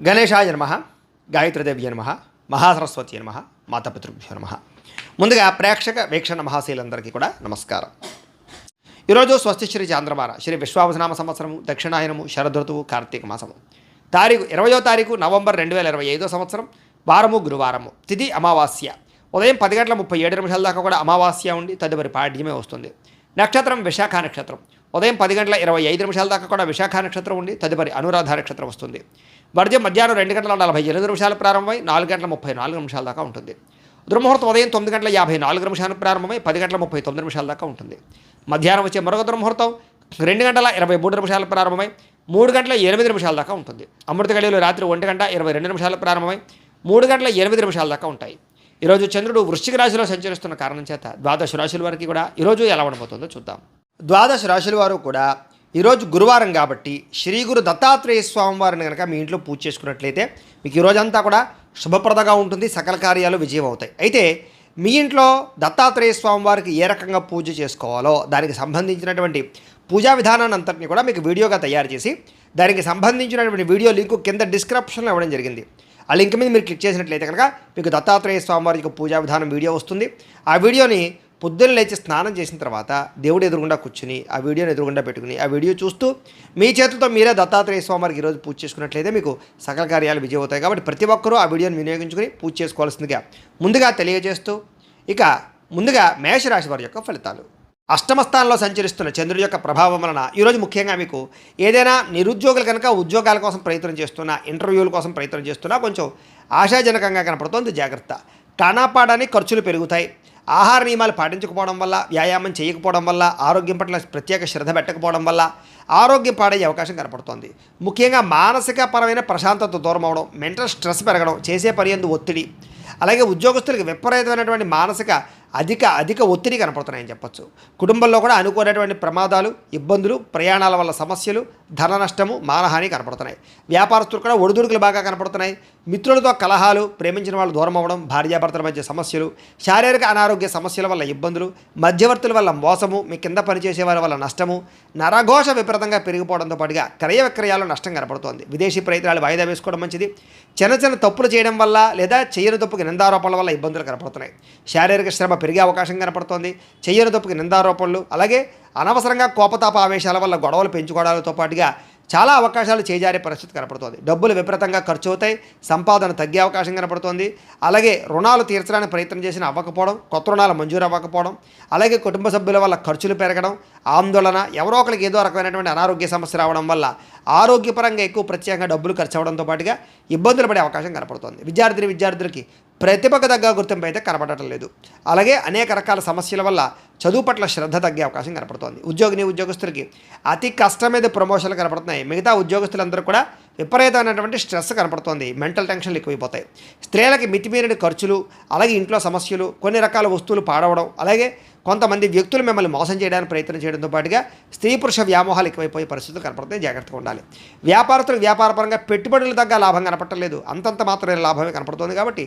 గణేశాయ నమః, గాయత్రీదేవ్య నమః, మహాసరస్వతి నమః, మాతాపితృభ్యో నమః. ముందుగా ప్రేక్షక వీక్షణ మహాశీలందరికీ కూడా నమస్కారం. ఈరోజు స్వస్తి శ్రీ చాంద్రమాన శ్రీ విశ్వావసనామ సంవత్సరము, దక్షిణాయనము, శరదృతువు, కార్తీక మాసము. 20వ తారీఖు నవంబర్ 2025 సంవత్సరం, వారము గురువారము, తిథి అమావాస్య. ఉదయం 10:37 దాకా కూడా అమావాస్య ఉండి తదుపరి పాడ్యమే వస్తుంది. నక్షత్రం విశాఖ నక్షత్రం. ఉదయం 10:25 దాకా కూడా విశాఖ నక్షత్రం ఉండి తదుపరి అనురాధ నక్షత్రం వస్తుంది. వర్జ్యం మధ్యాహ్నం 2:48 ప్రారంభమై 4:34 దాకా ఉంటుంది. దుర్ముహూర్తం ఉదయం 9:54 ప్రారంభమై 10:39 దాకా ఉంటుంది. మధ్యాహ్నం వచ్చే మరొక దుర్ముహూర్తం 2:23 ప్రారంభమై 3:08 దాకా ఉంటుంది. అమృత గడియలు రాత్రి 1:22 ప్రారంభమై 3:08 దాకా ఉంటాయి. ఈరోజు చంద్రుడు వృశ్చిక రాశిలో సంచరిస్తున్న కారణం చేత ద్వాదశ రాశుల వారికి కూడా ఈరోజు ఎలా ఉండబోతుందో చూద్దాం. ద్వాదశ రాశుల వారు కూడా ఈరోజు గురువారం కాబట్టి శ్రీ గురు దత్తాత్రేయ స్వామి వారిని కనుక మీ ఇంట్లో పూజ చేసుకున్నట్లయితే మీకు ఈరోజంతా కూడా శుభప్రదంగా ఉంటుంది, సకల కార్యాలు విజయం అవుతాయి. అయితే మీ ఇంట్లో దత్తాత్రేయ స్వామి వారికి ఏ రకంగా పూజ చేసుకోవాలో దానికి సంబంధించినటువంటి పూజా విధానాన్ని అంతటిని కూడా మీకు వీడియోగా తయారు చేసి దానికి సంబంధించినటువంటి వీడియో లింకు కింద డిస్క్రిప్షన్లో ఇవ్వడం జరిగింది. ఆ లింక్ మీద మీరు క్లిక్ చేసినట్లయితే కనుక మీకు దత్తాత్రేయ స్వామి వారి యొక్క పూజా విధానం వీడియో వస్తుంది. ఆ వీడియోని పొద్దున్న లేచి స్నానం చేసిన తర్వాత దేవుడు ఎదురుగుండా కూర్చుని ఆ వీడియోని ఎదురుగుండా పెట్టుకుని ఆ వీడియో చూస్తూ మీ చేతులతో మీరే దత్తాత్రేయ స్వామి వారికి ఈరోజు పూజ చేసుకున్నట్లయితే మీకు సకల కార్యాలు విజయం అవుతాయి. కాబట్టి ప్రతి ఒక్కరూ ఆ వీడియోని వినియోగించుకుని పూజ చేసుకోవాల్సిందిగా ముందుగా తెలియజేస్తూ, ఇక ముందుగా మేషరాశి వారి యొక్క ఫలితాలు. అష్టమ స్థానంలో సంచరిస్తున్న చంద్రుడి యొక్క ప్రభావం వలన ఈరోజు ముఖ్యంగా మీకు ఏదైనా నిరుద్యోగులు కనుక ఉద్యోగాల కోసం ప్రయత్నం చేస్తున్నా, ఇంటర్వ్యూల కోసం ప్రయత్నం చేస్తున్నా కొంచెం ఆశాజనకంగా కనపడుతోంది. జాగ్రత్త. టానాపాడానికి ఖర్చులు పెరుగుతాయి. ఆహార నియమాలు పాటించకపోవడం వల్ల, వ్యాయామం చేయకపోవడం వల్ల, ఆరోగ్యం పట్ల ప్రత్యేక శ్రద్ధ పెట్టకపోవడం వల్ల ఆరోగ్యం పాడయ్యే అవకాశం కనపడుతోంది. ముఖ్యంగా మానసిక పరమైన ప్రశాంతత దూరం అవడం, మెంటల్ స్ట్రెస్ పెరగడం, చేసే పని యందు ఒత్తిడి, అలాగే ఉద్యోగస్తులకు విపరీతమైనటువంటి మానసిక అధిక ఒత్తిడి కనపడుతున్నాయని చెప్పొచ్చు. కుటుంబంలో కూడా అనుకోనటువంటి ప్రమాదాలు, ఇబ్బందులు, ప్రయాణాల వల్ల సమస్యలు, ధన నష్టము, మానహాని కనపడుతున్నాయి. వ్యాపారస్తులు కూడా ఒడిదుడుకులు బాగా కనపడుతున్నాయి. మిత్రులతో కలహాలు, ప్రేమించిన వాళ్ళు దూరం అవ్వడం, భార్యాభర్తల మధ్య సమస్యలు, శారీరక అనారోగ్య సమస్యల వల్ల ఇబ్బందులు, మధ్యవర్తుల వల్ల మోసము, మీ కింద పనిచేసే వారి వల్ల నష్టము, నరఘోష విపరీతంగా పెరిగిపోవడంతో పాటుగా క్రయ విక్రయాల్లో నష్టం కనపడుతోంది. విదేశీ ప్రయత్నాలు వాయిదా వేసుకోవడం మంచిది. చిన్న తప్పులు చేయడం వల్ల లేదా చేయని తప్పుకి నిందారోపణల వల్ల ఇబ్బందులు కనపడుతున్నాయి. శారీరక శ్రమ పెరిగే అవకాశం కనపడుతోంది. చెయ్యని తప్పుకి నిందారోపణలు, అలాగే అనవసరంగా కోపతాప ఆవేశాల వల్ల గొడవలు పెంచుకోవడాలతో పాటుగా చాలా అవకాశాలు చేజారే పరిస్థితి కనపడుతోంది. డబ్బులు విపరీతంగా ఖర్చు అవుతాయి. సంపాదన తగ్గే అవకాశం కనపడుతోంది. అలాగే రుణాలు తీర్చడానికి ప్రయత్నం చేసిన అవ్వకపోవడం, కొత్త రుణాలు మంజూరు అవ్వకపోవడం, అలాగే కుటుంబ సభ్యుల వల్ల ఖర్చులు పెరగడం, ఆందోళన, ఎవరో ఒకరికి ఏదో రకమైనటువంటి అనారోగ్య సమస్య రావడం వల్ల ఆరోగ్యపరంగా ఎక్కువ ప్రత్యేకంగా డబ్బులు ఖర్చు అవ్వడంతో పాటుగా ఇబ్బందులు పడే అవకాశం కనపడుతోంది. విద్యార్థులకి ప్రతిభకు తగ్గ గుర్తింపు అయితే కనపడటం లేదు. అలాగే అనేక రకాల సమస్యల వల్ల చదువు పట్ల శ్రద్ధ తగ్గే అవకాశం కనపడుతోంది. ఉద్యోగస్తులకి అతి కష్టం మీద ప్రమోషన్లు కనపడుతున్నాయి. మిగతా ఉద్యోగస్తులందరూ కూడా విపరీతమైనటువంటి స్ట్రెస్ కనపడుతోంది. మెంటల్ టెన్షన్లు ఎక్కువైపోతాయి. స్త్రీలకి మితిమీరిన ఖర్చులు, అలాగే ఇంట్లో సమస్యలు, కొన్ని రకాల వస్తువులు పాడవడం, అలాగే కొంతమంది వ్యక్తులు మిమ్మల్ని మోసం చేయడానికి ప్రయత్నం చేయడంతో పాటుగా స్త్రీ పురుష వ్యామోహాలు ఎక్కువైపోయే పరిస్థితులు కనపడుతున్నాయి. జాగ్రత్తగా ఉండాలి. వ్యాపారస్తులకు వ్యాపారపరంగా పెట్టుబడులు తగ్గ లాభం కనపడలేదు. అంతంత మాత్రమే లాభమే కనపడుతుంది. కాబట్టి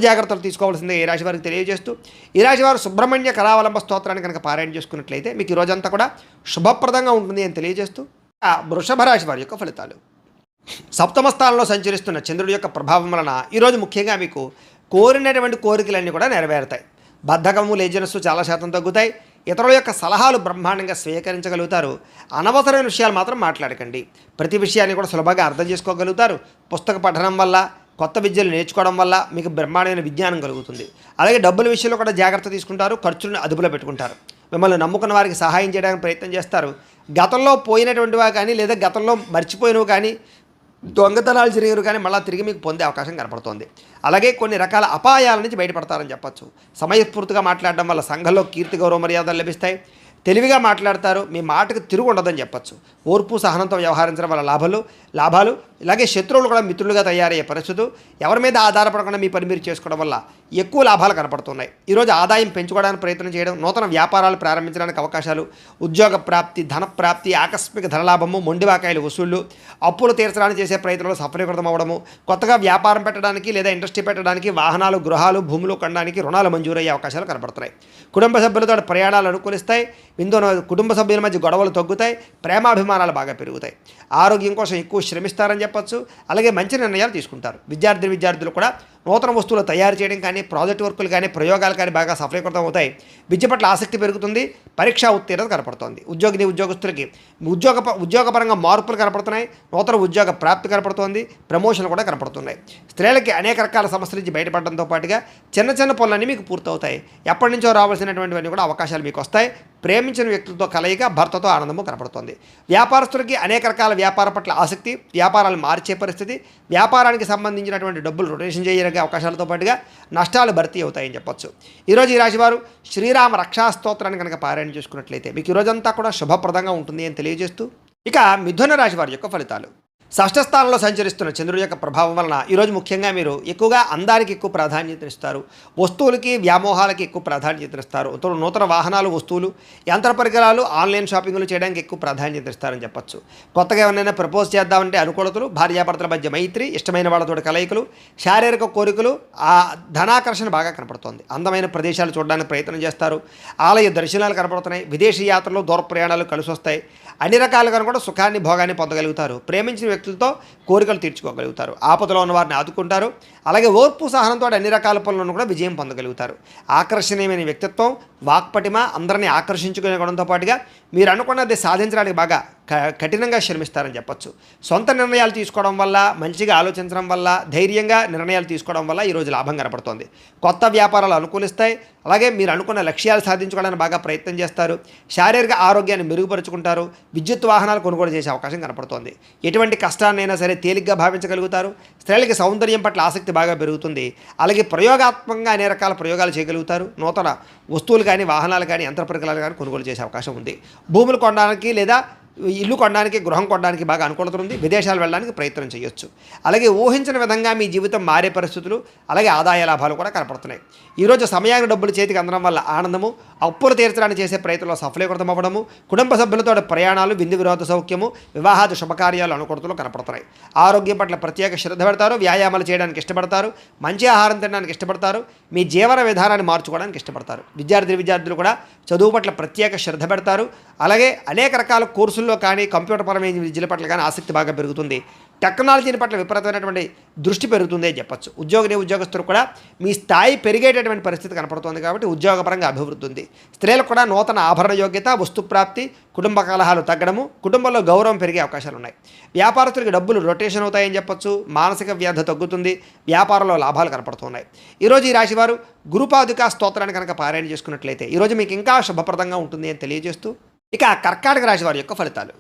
జాగ్రత్తలు తీసుకోవాల్సిందే ఈ రాశి వారికి తెలియజేస్తూ, ఈ రాశి వారు సుబ్రహ్మణ్య కళావలంబ స్తోత్రాన్ని కనుక పారాయణ చేసుకున్నట్లయితే మీకు ఈ రోజంతా కూడా శుభప్రదంగా ఉంటుంది అని తెలియజేస్తూ, వృషభ రాశి వారి యొక్క ఫలితాలు. సప్తమ స్థానంలో సంచరిస్తున్న చంద్రుడి యొక్క ప్రభావం వలన ఈరోజు ముఖ్యంగా మీకు కోరినటువంటి కోరికలన్నీ కూడా నెరవేరుతాయి. బద్ధకము, లేజినెస్ చాలా శాతం తగ్గుతాయి. ఇతరుల యొక్క సలహాలు బ్రహ్మాండంగా స్వీకరించగలుగుతారు. అనవసరమైన విషయాలు మాత్రం మాట్లాడకండి. ప్రతి విషయాన్ని కూడా సులభంగా అర్థం చేసుకోగలుగుతారు. పుస్తక పఠనం వల్ల, కొత్త విద్యలు నేర్చుకోవడం వల్ల మీకు బ్రహ్మాండమైన విజ్ఞానం కలుగుతుంది. అలాగే డబ్బుల విషయంలో కూడా జాగ్రత్త తీసుకుంటారు. ఖర్చులను అదుపులో పెట్టుకుంటారు. మిమ్మల్ని నమ్ముకున్న వారికి సహాయం చేయడానికి ప్రయత్నం చేస్తారు. గతంలో పోయినటువంటివా కానీ లేదా గతంలో మర్చిపోయినవి కానీ, దొంగతనాలు జరిగారు కానీ మళ్ళీ తిరిగి మీకు పొందే అవకాశం కనపడుతోంది. అలాగే కొన్ని రకాల అపాయాల నుంచి బయటపడతారని చెప్పచ్చు. సమయస్ఫూర్తిగా మాట్లాడడం వల్ల సంఘంలో కీర్తి, గౌరవ మర్యాదలు లభిస్తాయి. తెలివిగా మాట్లాడతారు. మీ మాటకు తిరుగు ఉండదని చెప్పచ్చు. ఓర్పు సహనంతో వ్యవహరించడం వల్ల లాభాలు, ఇలాగే శత్రువులు కూడా మిత్రులుగా తయారయ్యే పరిస్థితులు, ఎవరి మీద ఆధారపడకుండా మీ పని మీరు చేసుకోవడం వల్ల ఎక్కువ లాభాలు కనపడుతున్నాయి. ఈరోజు ఆదాయం పెంచుకోవడానికి ప్రయత్నం చేయడం, నూతన వ్యాపారాలు ప్రారంభించడానికి అవకాశాలు, ఉద్యోగ ప్రాప్తి, ధన ప్రాప్తి, ఆకస్మిక ధనలాభము, మొండివాకాయలు వసూళ్లు, అప్పులు తీర్చడానికి చేసే ప్రయత్నంలో సఫలీకృతం అవ్వడము, కొత్తగా వ్యాపారం పెట్టడానికి లేదా ఇండస్ట్రీ పెట్టడానికి, వాహనాలు, గృహాలు, భూములు కొనడానికి రుణాలు మంజూరయ్యే అవకాశాలు కనపడుతున్నాయి. కుటుంబ సభ్యులతో ప్రయాణాలు అనుకూలిస్తాయి. కుటుంబ సభ్యుల మధ్య గొడవలు తగ్గుతాయి. ప్రేమాభిమానాలు బాగా పెరుగుతాయి. ఆరోగ్యం కోసం ఎక్కువ శ్రమిస్తారని చెప్పొచ్చు. అలాగే మంచి నిర్ణయాలు తీసుకుంటారు. విద్యార్థులు కూడా నూతన వస్తువులు తయారు చేయడం కానీ, ప్రాజెక్ట్ వర్కులు కానీ, ప్రయోగాలు కానీ బాగా సఫలీకృతం అవుతాయి. విద్య పట్ల ఆసక్తి పెరుగుతుంది. పరీక్షా ఉత్తీర్ణత కనపడుతోంది. ఉద్యోగస్తులకి ఉద్యోగపరంగా మార్పులు కనపడుతున్నాయి. నూతన ఉద్యోగ ప్రాప్తి కనపడుతోంది. ప్రమోషన్లు కూడా కనపడుతున్నాయి. స్త్రీలకి అనేక రకాల సమస్యల నుంచి బయటపడడంతో పాటుగా చిన్న చిన్న పనులన్నీ మీకు పూర్తవుతాయి. ఎప్పటి నుంచో రావాల్సినటువంటివన్నీ కూడా అవకాశాలు మీకు వస్తాయి. ప్రేమించిన వ్యక్తులతో కలయిక, భర్తతో ఆనందము కనపడుతుంది. వ్యాపారస్తులకి అనేక రకాల వ్యాపార పట్ల ఆసక్తి, వ్యాపారాలు మార్చే పరిస్థితి, వ్యాపారానికి సంబంధించినటువంటి డబ్బులు రొటేషన్ చేయగలిగే అవకాశాలతో పాటుగా నష్టాలు భర్తీ అవుతాయని చెప్పొచ్చు. ఈరోజు ఈ రాశివారు శ్రీరామ రక్షా స్తోత్రాన్ని కనుక పారాయణ చేసుకున్నట్లయితే మీకు ఈరోజంతా కూడా శుభప్రదంగా ఉంటుంది అని తెలియజేస్తూ, ఇక మిథున రాశి వారి యొక్క ఫలితాలు. షష్ఠ స్థానంలో సంచరిస్తున్న చంద్రుడి యొక్క ప్రభావం వలన ఈరోజు ముఖ్యంగా మీరు ఎక్కువగా అందానికి ఎక్కువ ప్రాధాన్యతనిస్తారు. వస్తువులకి, వ్యామోహాలకి ఎక్కువ ప్రాధాన్యతనిస్తారు. నూతన వాహనాలు, వస్తువులు, యంత్ర పరికరాలు, ఆన్లైన్ షాపింగ్లు చేయడానికి ఎక్కువ ప్రాధాన్యతనిస్తారని చెప్పొచ్చు. కొత్తగా ఎవరైనా ప్రపోజ్ చేద్దామంటే అనుకూలతలు, భార్యాభర్తల మధ్య మైత్రి, ఇష్టమైన వాళ్ళతో కలయికలు, శారీరక కోరికలు, ఆ ధనాకర్షణ బాగా కనపడుతోంది. అందమైన ప్రదేశాలు చూడడానికి ప్రయత్నం చేస్తారు. ఆలయ దర్శనాలు కనపడుతున్నాయి. విదేశీ యాత్రలు, దూర ప్రయాణాలు కలిసి వస్తాయి. అన్ని రకాలుగా కూడా సుఖాన్ని, భోగాన్ని పొందగలుగుతారు. ప్రేమించిన వ్యక్తులతో కోరికలు తీర్చుకోగలుగుతారు. ఆపదలో ఉన్న వారిని ఆదుకుంటారు. అలాగే ఓర్పు సహనంతో అన్ని రకాల పనులను కూడా విజయం పొందగలుగుతారు. ఆకర్షణీయమైన వ్యక్తిత్వం, వాక్పటిమ, అందరినీ ఆకర్షించుకునే గుణంతో పాటుగా మీరు అనుకున్నది సాధించడానికి బాగా కఠినంగా శ్రమిస్తారని చెప్పొచ్చు. సొంత నిర్ణయాలు తీసుకోవడం వల్ల, మంచిగా ఆలోచించడం వల్ల, ధైర్యంగా నిర్ణయాలు తీసుకోవడం వల్ల ఈరోజు లాభం కనపడుతోంది. కొత్త వ్యాపారాలు అనుకూలిస్తాయి. అలాగే మీరు అనుకున్న లక్ష్యాలు సాధించుకోవడానికి బాగా ప్రయత్నం చేస్తారు. శారీరక ఆరోగ్యాన్ని మెరుగుపరుచుకుంటారు. విద్యుత్ వాహనాలు కొనుగోలు చేసే అవకాశం కనపడుతోంది. ఎటువంటి కష్టాన్నైనా సరే తేలిగ్గా భావించగలుగుతారు. స్త్రీలకి సౌందర్యం పట్ల ఆసక్తి బాగా పెరుగుతుంది. అలాగే ప్రయోగాత్మకంగా అనేక రకాల ప్రయోగాలు చేయగలుగుతారు. నూతన వస్తువులు కానీ, వాహనాలు కానీ, యంత్ర పరికరాలు కానీ కొనుగోలు చేసే అవకాశం ఉంది. భూములు కొనడానికి లేదా ఇల్లు కొనడానికి, గృహం కొనడానికి బాగా అనుకూలత ఉంది. విదేశాలు వెళ్ళడానికి ప్రయత్నం చేయొచ్చు. అలాగే ఊహించిన విధంగా మీ జీవితం మారే పరిస్థితులు, అలాగే ఆదాయ లాభాలు కూడా కనపడుతున్నాయి. ఈరోజు సమయానికి డబ్బులు చేతికి అందడం వల్ల ఆనందము, అప్పులు తీర్చడానికి చేసే ప్రయత్నంలో సఫలీకృతం అవ్వడము, కుటుంబ సభ్యులతో ప్రయాణాలు, విందు వినోద సౌఖ్యము, వివాహాది శుభకార్యాలు అనుకూలతలు కనపడుతున్నాయి. ఆరోగ్యం పట్ల ప్రత్యేక శ్రద్ధ పెడతారు. వ్యాయామాలు చేయడానికి ఇష్టపడతారు. మంచి ఆహారం తినడానికి ఇష్టపడతారు. మీ జీవన విధానాన్ని మార్చుకోవడానికి ఇష్టపడతారు. విద్యార్థులు కూడా చదువు పట్ల ప్రత్యేక శ్రద్ధ పెడతారు. అలాగే అనేక రకాల కోర్సుల్లో కానీ, కంప్యూటర్ పరమైన విద్యల పట్ల కానీ ఆసక్తి బాగా పెరుగుతుంది. టెక్నాలజీని పట్ల విపరీతమైనటువంటి దృష్టి పెరుగుతుంది అని చెప్పచ్చు. ఉద్యోగస్తులు కూడా మీ స్థాయి పెరిగేటటువంటి పరిస్థితి కనపడుతుంది. కాబట్టి ఉద్యోగపరంగా అభివృద్ధి ఉంది. స్త్రీలకు కూడా నూతన ఆభరణ యోగ్యత, వస్తుప్రాప్తి, కుటుంబ కలహాలు తగ్గడము, కుటుంబంలో గౌరవం పెరిగే అవకాశాలు ఉన్నాయి. వ్యాపారస్తులకి డబ్బులు రొటేషన్ అవుతాయని చెప్పొచ్చు. మానసిక వ్యధ తగ్గుతుంది. వ్యాపారంలో లాభాలు కనపడుతున్నాయి. ఈరోజు ఈ రాశివారు గురుపాదుకా స్తోత్రాన్ని కనుక పారాయణ చేసుకున్నట్లయితే ఈరోజు మీకు ఇంకా శుభప్రదంగా ఉంటుంది అని తెలియజేస్తూ, ఇక కర్కాటక రాశి వారి యొక్క ఫలితాలు.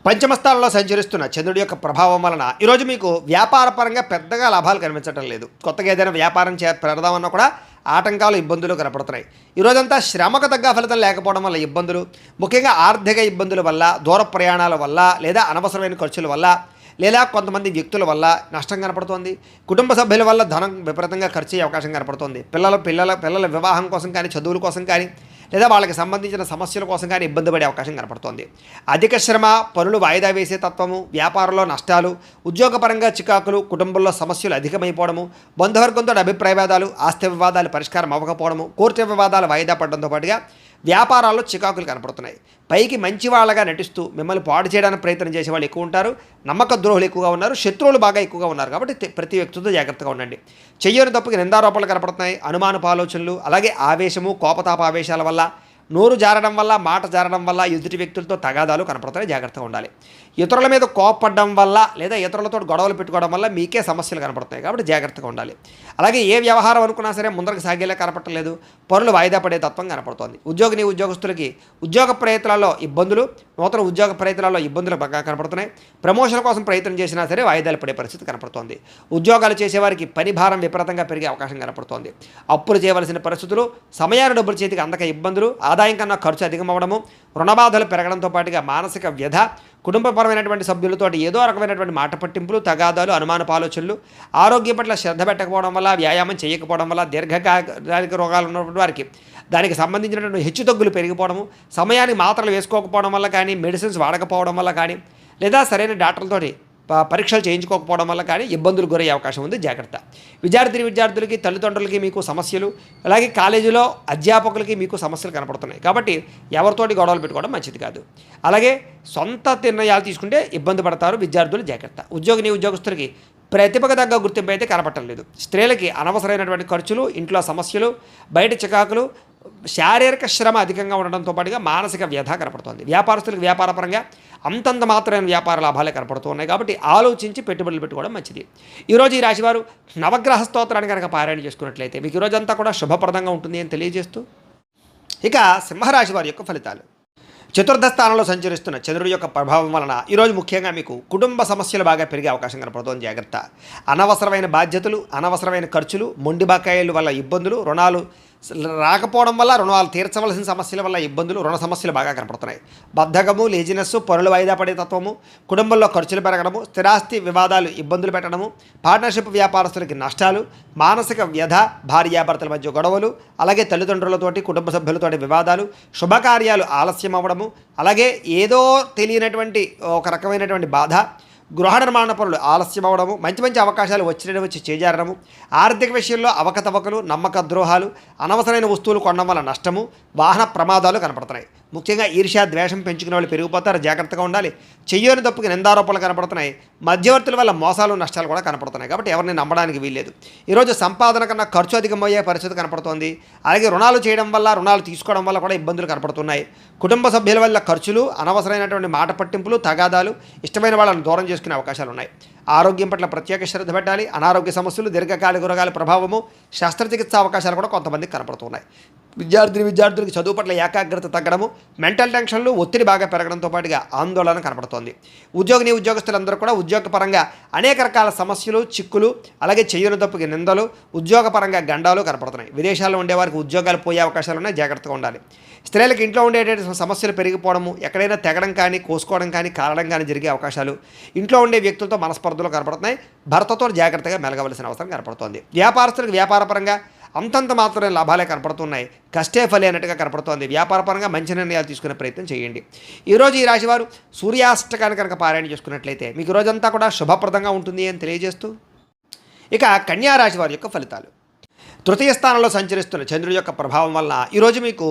పంచమ స్థానంలో సంచరిస్తున్న చంద్రుడి యొక్క ప్రభావం వలన ఈరోజు మీకు వ్యాపారపరంగా పెద్దగా లాభాలు కనిపించడం లేదు. కొత్తగా ఏదైనా వ్యాపారం పెడదామన్నా కూడా ఆటంకాలు, ఇబ్బందులు కనపడుతున్నాయి. ఈరోజంతా శ్రమకు తగ్గ ఫలితం లేకపోవడం వల్ల ఇబ్బందులు, ముఖ్యంగా ఆర్థిక ఇబ్బందుల వల్ల, దూర ప్రయాణాల వల్ల, లేదా అనవసరమైన ఖర్చుల వల్ల, లేదా కొంతమంది వ్యక్తుల వల్ల నష్టం కనపడుతోంది. కుటుంబ సభ్యుల వల్ల ధనం విపరీతంగా ఖర్చు అయ్యే అవకాశం కనపడుతోంది. పిల్లల వివాహం కోసం కానీ, చదువుల కోసం కానీ, లేదా వాళ్ళకి సంబంధించిన సమస్యల కోసం కానీ ఇబ్బంది పడే అవకాశం కనపడుతోంది. అధిక శ్రమ, పనులు వాయిదా వేసే తత్వము, వ్యాపారంలో నష్టాలు, ఉద్యోగపరంగా చికాకులు, కుటుంబంలో సమస్యలు అధికమైపోవడము, బంధువర్గంతో అభిప్రాయ వివాదాలు, ఆస్తి వివాదాలు పరిష్కారం అవ్వకపోవడము, కోర్టు వివాదాలు వాయిదా పడడంతో పాటుగా వ్యాపారాల్లో చికాకులు కనపడుతున్నాయి. పైకి మంచి వాళ్ళగా నటిస్తూ మిమ్మల్ని పాడు చేయడానికి ప్రయత్నం చేసే వాళ్ళు ఎక్కువ ఉంటారు. నమ్మక ద్రోహులు ఎక్కువగా ఉన్నారు. శత్రువులు బాగా ఎక్కువగా ఉన్నారు. కాబట్టి ప్రతి వ్యక్తితో జాగ్రత్తగా ఉండండి. చెయ్యని తప్పుకి నిందారోపణలు కనపడుతున్నాయి. అనుమానపు ఆలోచనలు, అలాగే ఆవేశము, కోపతాప ఆవేశాల వల్ల, నోరు జారడం వల్ల, మాట జారడం వల్ల ఎదుటి వ్యక్తులతో తగాదాలు కనపడతాయి. జాగ్రత్తగా ఉండాలి. ఇతరుల మీద కోపపడడం వల్ల, లేదా ఇతరులతో గొడవలు పెట్టుకోవడం వల్ల మీకే సమస్యలు కనపడుతున్నాయి. కాబట్టి జాగ్రత్తగా ఉండాలి. అలాగే ఏ వ్యవహారం అనుకున్నా సరే ముందరకు సాగేలా కనపడలేదు. పనులు వాయిదా పడే తత్వం కనపడుతోంది. ఉద్యోగస్తులకి ఉద్యోగ ప్రయత్నాల్లో ఇబ్బందులు, నూతన ఉద్యోగ ప్రయత్నాల్లో ఇబ్బందులు బాగా కనపడుతున్నాయి. ప్రమోషన్ కోసం ప్రయత్నం చేసినా సరే వాయిదాలు పడే పరిస్థితి కనపడుతోంది. ఉద్యోగాలు చేసేవారికి పని భారం విపరీతంగా పెరిగే అవకాశం కనపడుతోంది. అప్పులు చేయవలసిన పరిస్థితులు, సమయాన్ని డబ్బులు చేతికి అందక ఇబ్బందులు, ఆదాయం కన్నా ఖర్చు అధికమవడము, రుణబాధలు పెరగడంతో పాటుగా మానసిక వ్యధ, కుటుంబపరమైనటువంటి సభ్యులతో ఏదో రకమైనటువంటి మాట పట్టింపులు, తగాదాలు, అనుమానపు ఆలోచనలు, ఆరోగ్యం పట్ల శ్రద్ధ పెట్టకపోవడం వల్ల, వ్యాయామం చేయకపోవడం వల్ల, దీర్ఘకాలిక రోగాలు ఉన్నటువంటి వారికి దానికి సంబంధించినటువంటి హెచ్చుతగ్గులు పెరిగిపోవడము, సమయానికి మాత్రలు వేసుకోకపోవడం వల్ల కానీ, మెడిసిన్స్ వాడకపోవడం వల్ల కానీ, లేదా సరైన డాక్టర్లతోటి పరీక్షలు చేయించుకోకపోవడం వల్ల కానీ ఇబ్బందులు గురయ్యే అవకాశం ఉంది, జాగ్రత్త. విద్యార్థులకి తల్లిదండ్రులకి మీకు సమస్యలు, అలాగే కాలేజీలో అధ్యాపకులకి మీకు సమస్యలు కనపడుతున్నాయి. కాబట్టి ఎవరితోటి గొడవలు పెట్టుకోవడం మంచిది కాదు. అలాగే సొంత నిర్ణయాలు తీసుకుంటే ఇబ్బంది పడతారు విద్యార్థులు, జాగ్రత్త. ఉద్యోగస్తులకి ప్రతిభకు తగ్గ గుర్తింపు అయితే కనపడలేదు. స్త్రీలకి అనవసరమైనటువంటి ఖర్చులు, ఇంట్లో సమస్యలు, బయట చికాకులు, శారీరక శ్రమ అధికంగా ఉండడంతో పాటుగా మానసిక వ్యధ కనపడుతోంది. వ్యాపారస్తులకు వ్యాపారపరంగా అంతంత మాత్రమైన వ్యాపార లాభాలే కనపడుతూ ఉన్నాయి. కాబట్టి ఆలోచించి పెట్టుబడులు పెట్టుకోవడం మంచిది. ఈరోజు ఈ రాశివారు నవగ్రహ స్తోత్రాన్ని కనుక పారాయణ చేసుకున్నట్లయితే మీకు ఈరోజంతా కూడా శుభప్రదంగా ఉంటుంది అని తెలియజేస్తూ, ఇక సింహరాశి వారి యొక్క ఫలితాలు. చతుర్థ స్థానంలో సంచరిస్తున్న చంద్రుడి యొక్క ప్రభావం వలన ఈరోజు ముఖ్యంగా మీకు కుటుంబ సమస్యలు బాగా పెరిగే అవకాశం కనపడుతోంది, జాగ్రత్త. అనవసరమైన బాధ్యతలు, అనవసరమైన ఖర్చులు, మొండి బకాయిల వల్ల ఇబ్బందులు, రుణాలు రాకపోవడం వల్ల, రుణాలు తీర్చవలసిన సమస్యల వల్ల ఇబ్బందులు, రుణ సమస్యలు బాగా కనపడుతున్నాయి. బద్ధకము, లేజినెస్, పనులు వాయిదా పడే తత్వము, కుటుంబంలో ఖర్చులు పెరగడము, స్థిరాస్తి వివాదాలు ఇబ్బందులు పెట్టడము, పార్ట్నర్షిప్ వ్యాపారస్తులకి నష్టాలు, మానసిక వ్యధ, భార్యాభర్తల మధ్య గొడవలు, అలాగే తల్లిదండ్రులతోటి కుటుంబ సభ్యులతోటి వివాదాలు, శుభకార్యాలు ఆలస్యం అవ్వడము, అలాగే ఏదో తెలియనటువంటి ఒక రకమైనటువంటి బాధ, గృహ నిర్మాణ పనులు ఆలస్యం అవ్వడము, మంచి అవకాశాలు వచ్చి చేజారడము, ఆర్థిక విషయంలో అవకతవకలు, నమ్మక ద్రోహాలు, అనవసరమైన వస్తువులు కొనడం వల్ల నష్టము, వాహన ప్రమాదాలు కనపడుతున్నాయి. ముఖ్యంగా ఈర్ష్య, ద్వేషం పెంచుకునే వాళ్ళు పెరిగిపోతారు, జాగ్రత్తగా ఉండాలి. చెయ్యని తప్పుకి నిందారోపణలు కనపడుతున్నాయి. మధ్యవర్తుల వల్ల మోసాలు, నష్టాలు కూడా కనపడుతున్నాయి. కాబట్టి ఎవరిని నమ్మడానికి వీల్లేదు. ఈరోజు సంపాదన కన్నా ఖర్చు అధికమయ్యే పరిస్థితి కనపడుతోంది. అలాగే రుణాలు చేయడం వల్ల, రుణాలు తీసుకోవడం వల్ల కూడా ఇబ్బందులు కనపడుతున్నాయి. కుటుంబ సభ్యుల వల్ల ఖర్చులు, అనవసరమైనటువంటి మాట పట్టింపులు, తగాదాలు, ఇష్టమైన వాళ్ళని దూరం చేసుకునే అవకాశాలు ఉన్నాయి. ఆరోగ్యం పట్ల ప్రత్యేక శ్రద్ధ పెట్టాలి. అనారోగ్య సమస్యలు, దీర్ఘకాలిక రోగాల ప్రభావము, శస్త్రచికిత్స అవకాశాలు కూడా కొంతమందికి కనపడుతున్నాయి. విద్యార్థులకి చదువు పట్ల ఏకాగ్రత తగ్గడము, మెంటల్ టెన్షన్లు, ఒత్తిడి బాగా పెరగడంతో పాటుగా ఆందోళన కనపడుతోంది. ఉద్యోగస్తులందరూ కూడా ఉద్యోగపరంగా అనేక రకాల సమస్యలు, చిక్కులు, అలాగే చెయ్యని తప్పుకి నిందలు, ఉద్యోగపరంగా గండాలు కనపడుతున్నాయి. విదేశాల్లో ఉండేవారికి ఉద్యోగాలు పోయే అవకాశాలు ఉన్నాయి, జాగ్రత్తగా ఉండాలి. స్త్రీలకు ఇంట్లో ఉండేటువంటి సమస్యలు పెరిగిపోవడము, ఎక్కడైనా తెగడం కానీ, కోసుకోవడం కానీ, కాలడం కానీ జరిగే అవకాశాలు, ఇంట్లో ఉండే వ్యక్తులతో మనస్పర్ధలు కనపడుతున్నాయి. భర్తతో జాగ్రత్తగా మెలగవలసిన అవసరం కనపడుతోంది. వ్యాపారస్తులకు వ్యాపారపరంగా అంతంత మాత్రమే లాభాలే కనపడుతున్నాయి, కష్టే ఫలి అన్నట్టుగా కనపడుతోంది. వ్యాపారపరంగా మంచి నిర్ణయాలు తీసుకునే ప్రయత్నం చేయండి. ఈరోజు ఈ రాశివారు సూర్యాష్టకాన్ని కనుక పారాయణ చేసుకున్నట్లయితే మీకు రోజంతా కూడా శుభప్రదంగా ఉంటుంది అని తెలియజేస్తూ, ఇక కన్యా రాశి వారి యొక్క ఫలితాలు. తృతీయ స్థానంలో సంచరిస్తున్న చంద్రుడి యొక్క ప్రభావం వలన ఈరోజు మీకు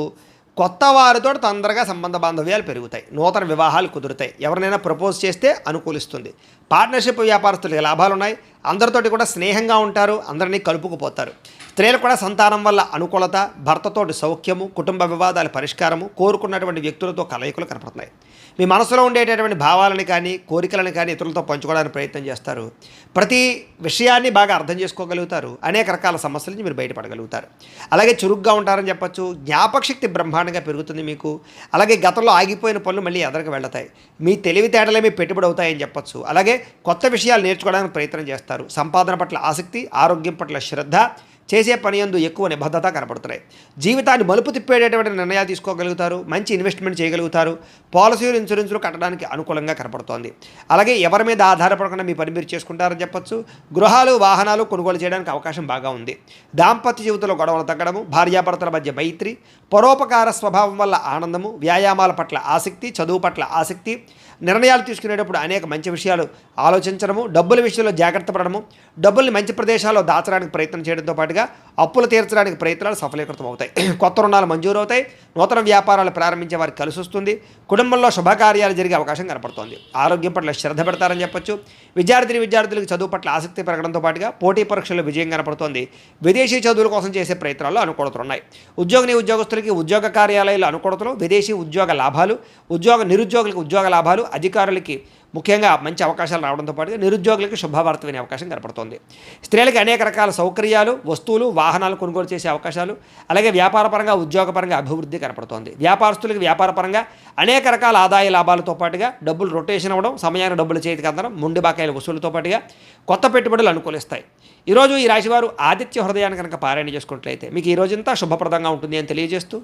కొత్త వారితో తొందరగా సంబంధ బాంధవ్యాలు పెరుగుతాయి, నూతన వివాహాలు కుదురుతాయి, ఎవరినైనా ప్రపోజ్ చేస్తే అనుకూలిస్తుంది. పార్ట్నర్షిప్ వ్యాపారస్తులకి లాభాలు ఉన్నాయి, అందరితోటి కూడా స్నేహంగా ఉంటారు, అందరినీ కలుపుకుపోతారు. స్త్రీలు కూడా సంతానం వల్ల అనుకూలత, భర్తతోటి సౌఖ్యము, కుటుంబ వివాదాల పరిష్కారము, కోరుకున్నటువంటి వ్యక్తులతో కలయికలు కనపడుతున్నాయి. మీ మనసులో ఉండేటటువంటి భావాలని కానీ, కోరికలను కానీ ఇతరులతో పంచుకోవడానికి ప్రయత్నం చేస్తారు. ప్రతి విషయాన్ని బాగా అర్థం చేసుకోగలుగుతారు. అనేక రకాల సమస్యల నుంచి మీరు బయటపడగలుగుతారు. అలాగే చురుగ్గా ఉంటారని చెప్పచ్చు. జ్ఞాపకశక్తి బ్రహ్మాండంగా పెరుగుతుంది మీకు. అలాగే గతంలో ఆగిపోయిన పనులు మళ్ళీ ఎదరికి వెళ్తాయి. మీ తెలివితేటలే మీ పెట్టుబడి అవుతాయని చెప్పచ్చు. అలాగే కొత్త విషయాలు నేర్చుకోవడానికి ప్రయత్నం చేస్తారు. సంపాదన పట్ల ఆసక్తి, ఆరోగ్యం పట్ల శ్రద్ధ, చేసే పని యందు ఎక్కువ నిబద్ధత కనపడుతున్నాయి. జీవితాన్ని మలుపు తిప్పేటటువంటి నిర్ణయాలు తీసుకోగలుగుతారు. మంచి ఇన్వెస్ట్మెంట్ చేయగలుగుతారు. పాలసీలు, ఇన్సూరెన్సులు కట్టడానికి అనుకూలంగా కనపడుతోంది. అలాగే ఎవరి మీద ఆధారపడకుండా మీ పని మీరు చేసుకుంటారని చెప్పచ్చు. గృహాలు, వాహనాలు కొనుగోలు చేయడానికి అవకాశం బాగా ఉంది. దాంపత్య జీవితంలో గొడవలు తగ్గడము, భార్యాభర్తల మధ్య మైత్రి, పరోపకార స్వభావం వల్ల ఆనందము, వ్యాయామాల పట్ల ఆసక్తి, చదువు పట్ల ఆసక్తి, నిర్ణయాలు తీసుకునేటప్పుడు అనేక మంచి విషయాలు ఆలోచించడము, డబ్బుల విషయంలో జాగ్రత్త పడడము, డబ్బుల్ని మంచి ప్రదేశాల్లో దాచడానికి ప్రయత్నం చేయడంతో పాటుగా అప్పులు తీర్చడానికి ప్రయత్నాలు సఫలీకృతం అవుతాయి. కొత్త రుణాలు మంజూరు అవుతాయి. నూతన వ్యాపారాలు ప్రారంభించే వారికి కలిసి వస్తుంది. కుటుంబంలో శుభకార్యాలు జరిగే అవకాశం కనపడుతోంది. ఆరోగ్యం పట్ల శ్రద్ధ పెడతారని చెప్పొచ్చు. విద్యార్థులకు చదువు పట్ల ఆసక్తి పెరగడంతో పాటుగా పోటీ పరీక్షల్లో విజయం కనపడుతోంది. విదేశీ చదువుల కోసం చేసే ప్రయత్నాల్లో అనుకూలతలు ఉన్నాయి. ఉద్యోగస్తులకి ఉద్యోగ కార్యాలయాల్లో అనుకూలతలు, విదేశీ ఉద్యోగ లాభాలు, నిరుద్యోగులకు ఉద్యోగ లాభాలు, అధికారులకి ముఖ్యంగా మంచి అవకాశాలు రావడంతో పాటుగా నిరుద్యోగులకి శుభవార్త వినే అవకాశం కనపడుతోంది. స్త్రీలకు అనేక రకాల సౌకర్యాలు, వస్తువులు, వాహనాలు కొనుగోలు చేసే అవకాశాలు, అలాగే వ్యాపారపరంగా, ఉద్యోగపరంగా అభివృద్ధి కనపడుతోంది. వ్యాపారస్తులకు వ్యాపారపరంగా అనేక రకాల ఆదాయ లాభాలతో పాటుగా డబ్బులు రొటేషన్ అవ్వడం, సమయానికి డబ్బులు చేతికి అందడం, మొండి బాకాయల వసూలుతో పాటుగా కొత్త పెట్టుబడులు అనుకూలిస్తాయి. ఈరోజు ఈ రాశివారు ఆదిత్య హృదయాన్ని కనుక పారాయణ చేసుకున్నట్లయితే మీకు ఈ రోజంతా శుభప్రదంగా ఉంటుంది అని తెలియజేస్తూ,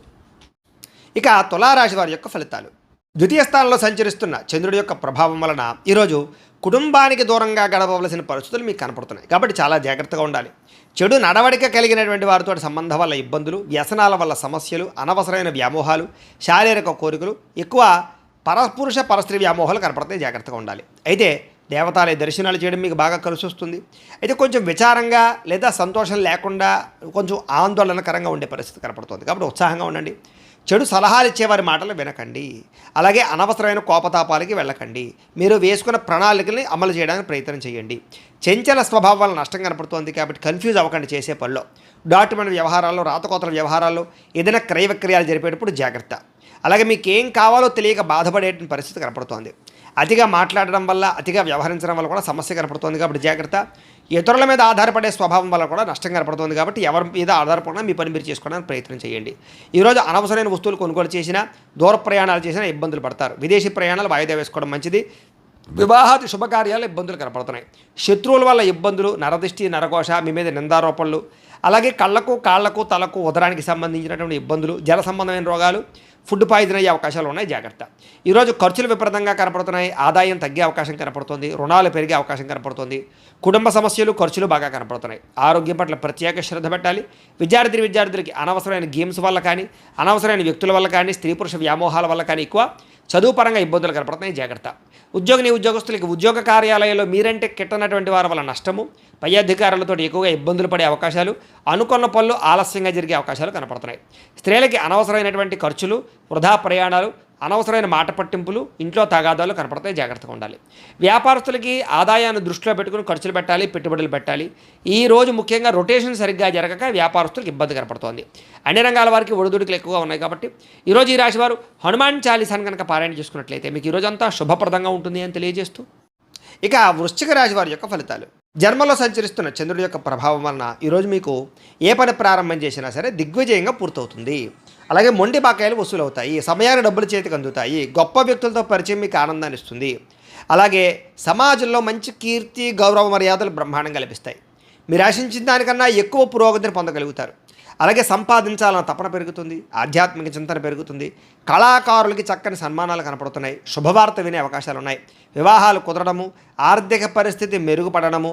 ఇక తులారాశి వారి యొక్క ఫలితాలు. ద్వితీయ స్థానంలో సంచరిస్తున్న చంద్రుడి యొక్క ప్రభావం వలన ఈరోజు కుటుంబానికి దూరంగా గడపవలసిన పరిస్థితులు మీకు కనపడుతున్నాయి. కాబట్టి చాలా జాగ్రత్తగా ఉండాలి. చెడు నడవడిక కలిగినటువంటి వారితో సంబంధం వల్ల ఇబ్బందులు, వ్యసనాల వల్ల సమస్యలు, అనవసరమైన వ్యామోహాలు, శారీరక కోరికలు, ఎక్కువ పరపురుష పరస్త్రీ వ్యామోహాలు కనపడతాయి. జాగ్రత్తగా ఉండాలి. అయితే దేవతాలయ దర్శనాలు చేయడం మీకు బాగా కలిసి వస్తుంది. అయితే కొంచెం విచారంగా లేదా సంతోషం లేకుండా కొంచెం ఆందోళనకరంగా ఉండే పరిస్థితి కనపడుతుంది. కాబట్టి ఉత్సాహంగా ఉండండి. చెడు సలహాలు ఇచ్చేవారి మాటలు వినకండి. అలాగే అనవసరమైన కోపతాపాలకి వెళ్ళకండి. మీరు వేసుకున్న ప్రణాళికల్ని అమలు చేయడానికి ప్రయత్నం చేయండి. చెంచల స్వభావం వల్ల నష్టం కనపడుతోంది కాబట్టి కన్ఫ్యూజ్ అవ్వకండి చేసే పనిలో. డాక్యుమెంట్ వ్యవహారాల్లో, రాతకోతల వ్యవహారాల్లో, ఏదైనా క్రయ విక్రయాలు జరిపేటప్పుడు జాగ్రత్త. అలాగే మీకు ఏం కావాలో తెలియక బాధపడే పరిస్థితి కనపడుతోంది. అతిగా మాట్లాడడం వల్ల, అతిగా వ్యవహరించడం వల్ల కూడా సమస్య కనపడుతోంది కాబట్టి జాగ్రత్త. ఇతరుల మీద ఆధారపడే స్వభావం వల్ల కూడా నష్టం కనపడుతుంది కాబట్టి ఎవరి మీద ఆధారపడినా మీ పని మీరు చేసుకోవడానికి ప్రయత్నం చేయండి. ఈరోజు అనవసరమైన వస్తువులు కొనుగోలు చేసినా, దూర ప్రయాణాలు చేసినా ఇబ్బందులు పడతారు. విదేశీ ప్రయాణాలు వాయిదా వేసుకోవడం మంచిది. వివాహాది శుభకార్యాలు ఇబ్బందులు కనపడుతున్నాయి. శత్రువుల వల్ల ఇబ్బందులు, నరదిష్టి, నరఘోష, మీ మీద నిందారోపణలు, అలాగే కళ్ళకు, కాళ్లకు, తలకు, ఉదరానికి సంబంధించినటువంటి ఇబ్బందులు, జల సంబంధమైన రోగాలు, ఫుడ్ పాయిజన్ అయ్యే అవకాశాలు ఉన్నాయి. జాగ్రత్త. ఈరోజు ఖర్చులు విపరీతంగా కనపడుతున్నాయి. ఆదాయం తగ్గే అవకాశం కనపడుతుంది. రుణాలు పెరిగే అవకాశం కనపడుతుంది. కుటుంబ సమస్యలు, ఖర్చులు బాగా కనపడుతున్నాయి. ఆరోగ్యం పట్ల ప్రత్యేక శ్రద్ధ పెట్టాలి. విద్యార్థులకి అనవసరమైన గేమ్స్ వల్ల కానీ, అనవసరమైన వ్యక్తుల వల్ల కానీ, స్త్రీ పురుష వ్యామోహాల వల్ల కానీ ఎక్కువ చదువు పరంగా ఇబ్బందులు కనపడుతున్నాయి. జాగ్రత్త. ఉద్యోగస్తులకి ఉద్యోగ కార్యాలయంలో మీరంటే కిట్టనటువంటి వారి వల్ల నష్టము, పై అధికారులతో ఎక్కువగా ఇబ్బందులు పడే అవకాశాలు, అనుకున్న పనులు ఆలస్యంగా జరిగే అవకాశాలు కనపడుతున్నాయి. స్త్రీలకి అనవసరమైనటువంటి ఖర్చులు, వృధా ప్రయాణాలు, అనవసరమైన మాట పట్టింపులు, ఇంట్లో తగాదాలు కనపడతాయి. జాగ్రత్తగా ఉండాలి. వ్యాపారస్తులకి ఆదాయాన్ని దృష్టిలో పెట్టుకుని ఖర్చులు పెట్టాలి, పెట్టుబడులు పెట్టాలి. ఈ రోజు ముఖ్యంగా రొటేషన్ సరిగ్గా జరగక వ్యాపారస్తులకు ఇబ్బంది కనపడుతోంది. అన్ని రంగాల వారికి ఒడిదుడుకులు ఎక్కువగా ఉన్నాయి కాబట్టి ఈరోజు ఈ రాశి వారు హనుమాన్ చాలీసాను కనుక పారాయణ చేసుకున్నట్లయితే మీకు ఈరోజు అంతా శుభప్రదంగా ఉంటుంది అని తెలియజేస్తూ, ఇక వృశ్చిక రాశి వారి యొక్క ఫలితాలు. జన్మలో సంచరిస్తున్న చంద్రుడి యొక్క ప్రభావం వలన ఈరోజు మీకు ఏ పని ప్రారంభం చేసినా సరే దిగ్విజయంగా పూర్తవుతుంది. అలాగే మొండి బాకాయలు వసూలు అవుతాయి. సమయానికి డబ్బులు చేతికి అందుతాయి. గొప్ప వ్యక్తులతో పరిచయం మీకు ఆనందాన్ని ఇస్తుంది. అలాగే సమాజంలో మంచి కీర్తి, గౌరవ మర్యాదలు బ్రహ్మాండంగా లభిస్తాయి. మీరు ఆశించిన దానికన్నా ఎక్కువ పురోగతిని పొందగలుగుతారు. అలాగే సంపాదించాలన్న తపన పెరుగుతుంది. ఆధ్యాత్మిక చింతన పెరుగుతుంది. కళాకారులకి చక్కని సన్మానాలు కనపడుతున్నాయి. శుభవార్త వినే అవకాశాలు ఉన్నాయి. వివాహాలు కుదరడము, ఆర్థిక పరిస్థితి మెరుగుపడడము,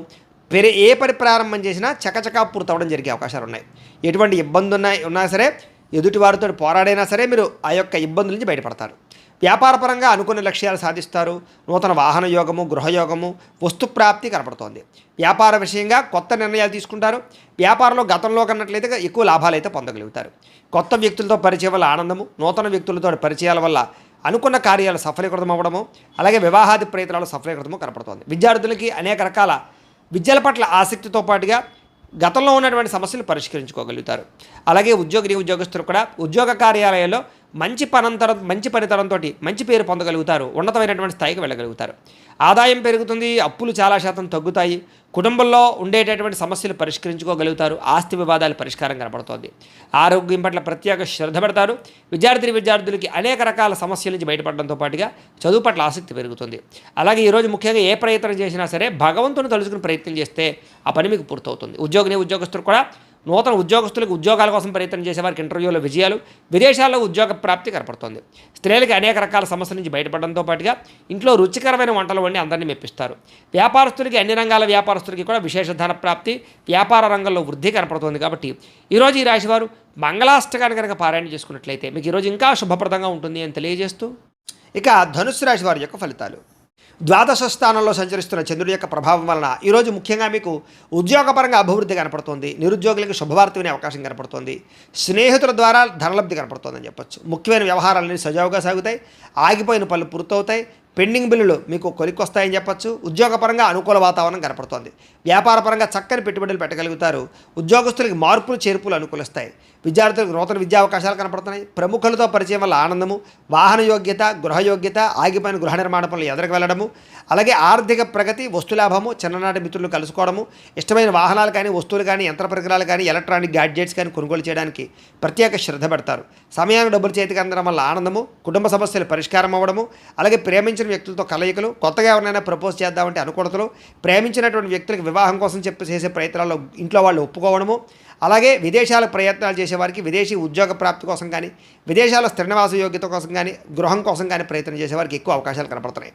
ఏ పని ప్రారంభం చేసినా చకచకా పూర్తవడం జరిగే అవకాశాలు ఉన్నాయి. ఎటువంటి ఇబ్బంది ఉన్నా సరే, ఎదుటివారితో పోరాడైనా సరే మీరు ఆ యొక్క ఇబ్బందుల నుంచి బయటపడతారు. వ్యాపారపరంగా అనుకున్న లక్ష్యాలు సాధిస్తారు. నూతన వాహన యోగము, గృహయోగము, వస్తుప్రాప్తి కనపడుతోంది. వ్యాపార విషయంగా కొత్త నిర్ణయాలు తీసుకుంటారు. వ్యాపారంలో గతంలో కన్నట్లయితే ఎక్కువ లాభాలు అయితే పొందగలుగుతారు. కొత్త వ్యక్తులతో పరిచయం వల్ల ఆనందము, నూతన వ్యక్తులతో పరిచయాల వల్ల అనుకున్న కార్యాలు సఫలీకృతం అవ్వడము, అలాగే వివాహాది ప్రయత్నాలు సఫలీకృతము కనపడుతోంది. విద్యార్థులకి అనేక రకాల విద్యల పట్ల ఆసక్తితో పాటుగా గతంలో ఉన్నటువంటి సమస్యలు పరిష్కరించుకోగలుగుతారు. అలాగే ఉద్యోగస్తులు కూడా ఉద్యోగ కార్యాలయాల్లో మంచి పనితనంతో మంచి పేరు పొందగలుగుతారు. ఉన్నతమైనటువంటి స్థాయికి వెళ్ళగలుగుతారు. ఆదాయం పెరుగుతుంది. అప్పులు చాలా శాతం తగ్గుతాయి. కుటుంబంలో ఉండేటటువంటి సమస్యలు పరిష్కరించుకోగలుగుతారు. ఆస్తి వివాదాల పరిష్కారం కనపడుతోంది. ఆరోగ్యం పట్ల ప్రత్యేక శ్రద్ధ పెడతారు. విద్యార్థులకి అనేక రకాల సమస్యల నుంచి బయటపడడంతో పాటుగా చదువు పట్ల ఆసక్తి పెరుగుతుంది. అలాగే ఈరోజు ముఖ్యంగా ఏ ప్రయత్నం చేసినా సరే భగవంతుని తలుచుకుని ప్రయత్నం చేస్తే ఆ పని మీకు పూర్తవుతుంది. ఉద్యోగస్తులు కూడా నూతన ఉద్యోగస్తులకు ఉద్యోగాల కోసం ప్రయత్నం చేసేవారికి ఇంటర్వ్యూలో విజయాలు, విదేశాల్లో ఉద్యోగ ప్రాప్తి కనపడుతోంది. స్త్రీలకి అనేక రకాల సమస్యల నుంచి బయటపడడంతో పాటుగా ఇంట్లో రుచికరమైన వంటలు వండి అందరినీ మెప్పిస్తారు. వ్యాపారస్తులకి అన్ని రంగాల వ్యాపారస్తులకి కూడా విశేష ధన ప్రాప్తి, వ్యాపార రంగంలో వృద్ధి కనపడుతోంది. కాబట్టి ఈరోజు ఈ రాశివారు మంగళాష్టకాన్ని కనుక పారాయణ చేసుకున్నట్లయితే మీకు ఈరోజు ఇంకా శుభప్రదంగా ఉంటుంది అని తెలియజేస్తూ, ఇక ధనుస్సు రాశి వారి యొక్క ఫలితాలు. ద్వాదశ స్థానంలో సంచరిస్తున్న చంద్రుడి యొక్క ప్రభావం వలన ఈరోజు ముఖ్యంగా మీకు ఉద్యోగపరంగా అభివృద్ధి కనపడుతుంది. నిరుద్యోగులకు శుభవార్త వినే అవకాశం కనపడుతుంది. స్నేహితుల ద్వారా ధనలబ్ధి కనపడుతుందని చెప్పొచ్చు. ముఖ్యమైన వ్యవహారాలన్నీ సజావుగా సాగుతాయి. ఆగిపోయిన పనులు పూర్తవుతాయి. పెండింగ్ బిల్లులు మీకు కొలిక్కొస్తాయని చెప్పొచ్చు. ఉద్యోగపరంగా అనుకూల వాతావరణం కనపడుతోంది. వ్యాపారపరంగా చక్కని పెట్టుబడులు పెట్టగలుగుతారు. ఉద్యోగస్తులకి మార్పులు చేర్పులు అనుకూలిస్తాయి. విద్యార్థులకు నూతన విద్యా అవకాశాలు కనపడుతున్నాయి. ప్రముఖులతో పరిచయం వల్ల ఆనందము, వాహన యోగ్యత, గృహయోగ్యత, ఆగిపోయిన గృహ నిర్మాణ పనులు ఎదురుకు వెళ్ళడము, అలాగే ఆర్థిక ప్రగతి, వస్తులాభము, చిన్ననాటి మిత్రులు కలుసుకోవడము, ఇష్టమైన వాహనాలు కానీ, వస్తువులు కానీ, యంత్ర పరికరాలు కానీ, ఎలక్ట్రానిక్ గ్యాడ్జెట్స్ కానీ కొనుగోలు చేయడానికి ప్రత్యేక శ్రద్ధ పెడతారు. సమయానికి డబ్బులు చేతికి అందడం వల్ల ఆనందము, కుటుంబ సమస్యలు పరిష్కారం అవ్వడము, అలాగే ప్రేమించిన వ్యక్తులతో కలయికలు, కొత్తగా ఎవరినైనా ప్రపోజ్ చేద్దామంటే అనుకూలతలు, ప్రేమించినటువంటి వ్యక్తులకు వివాహం కోసం చేసే ప్రయత్నాల్లో ఇంట్లో వాళ్ళు ఒప్పుకోవడము, అలాగే విదేశాల ప్రయత్నాలు చేసేవారికి విదేశీ ఉద్యోగ ప్రాప్తి కోసం కానీ, విదేశాల్లో స్థిర నివాస యోగ్యత కోసం కానీ, గృహం కోసం కానీ ప్రయత్నం చేసేవారికి ఎక్కువ అవకాశాలు కనపడుతున్నాయి.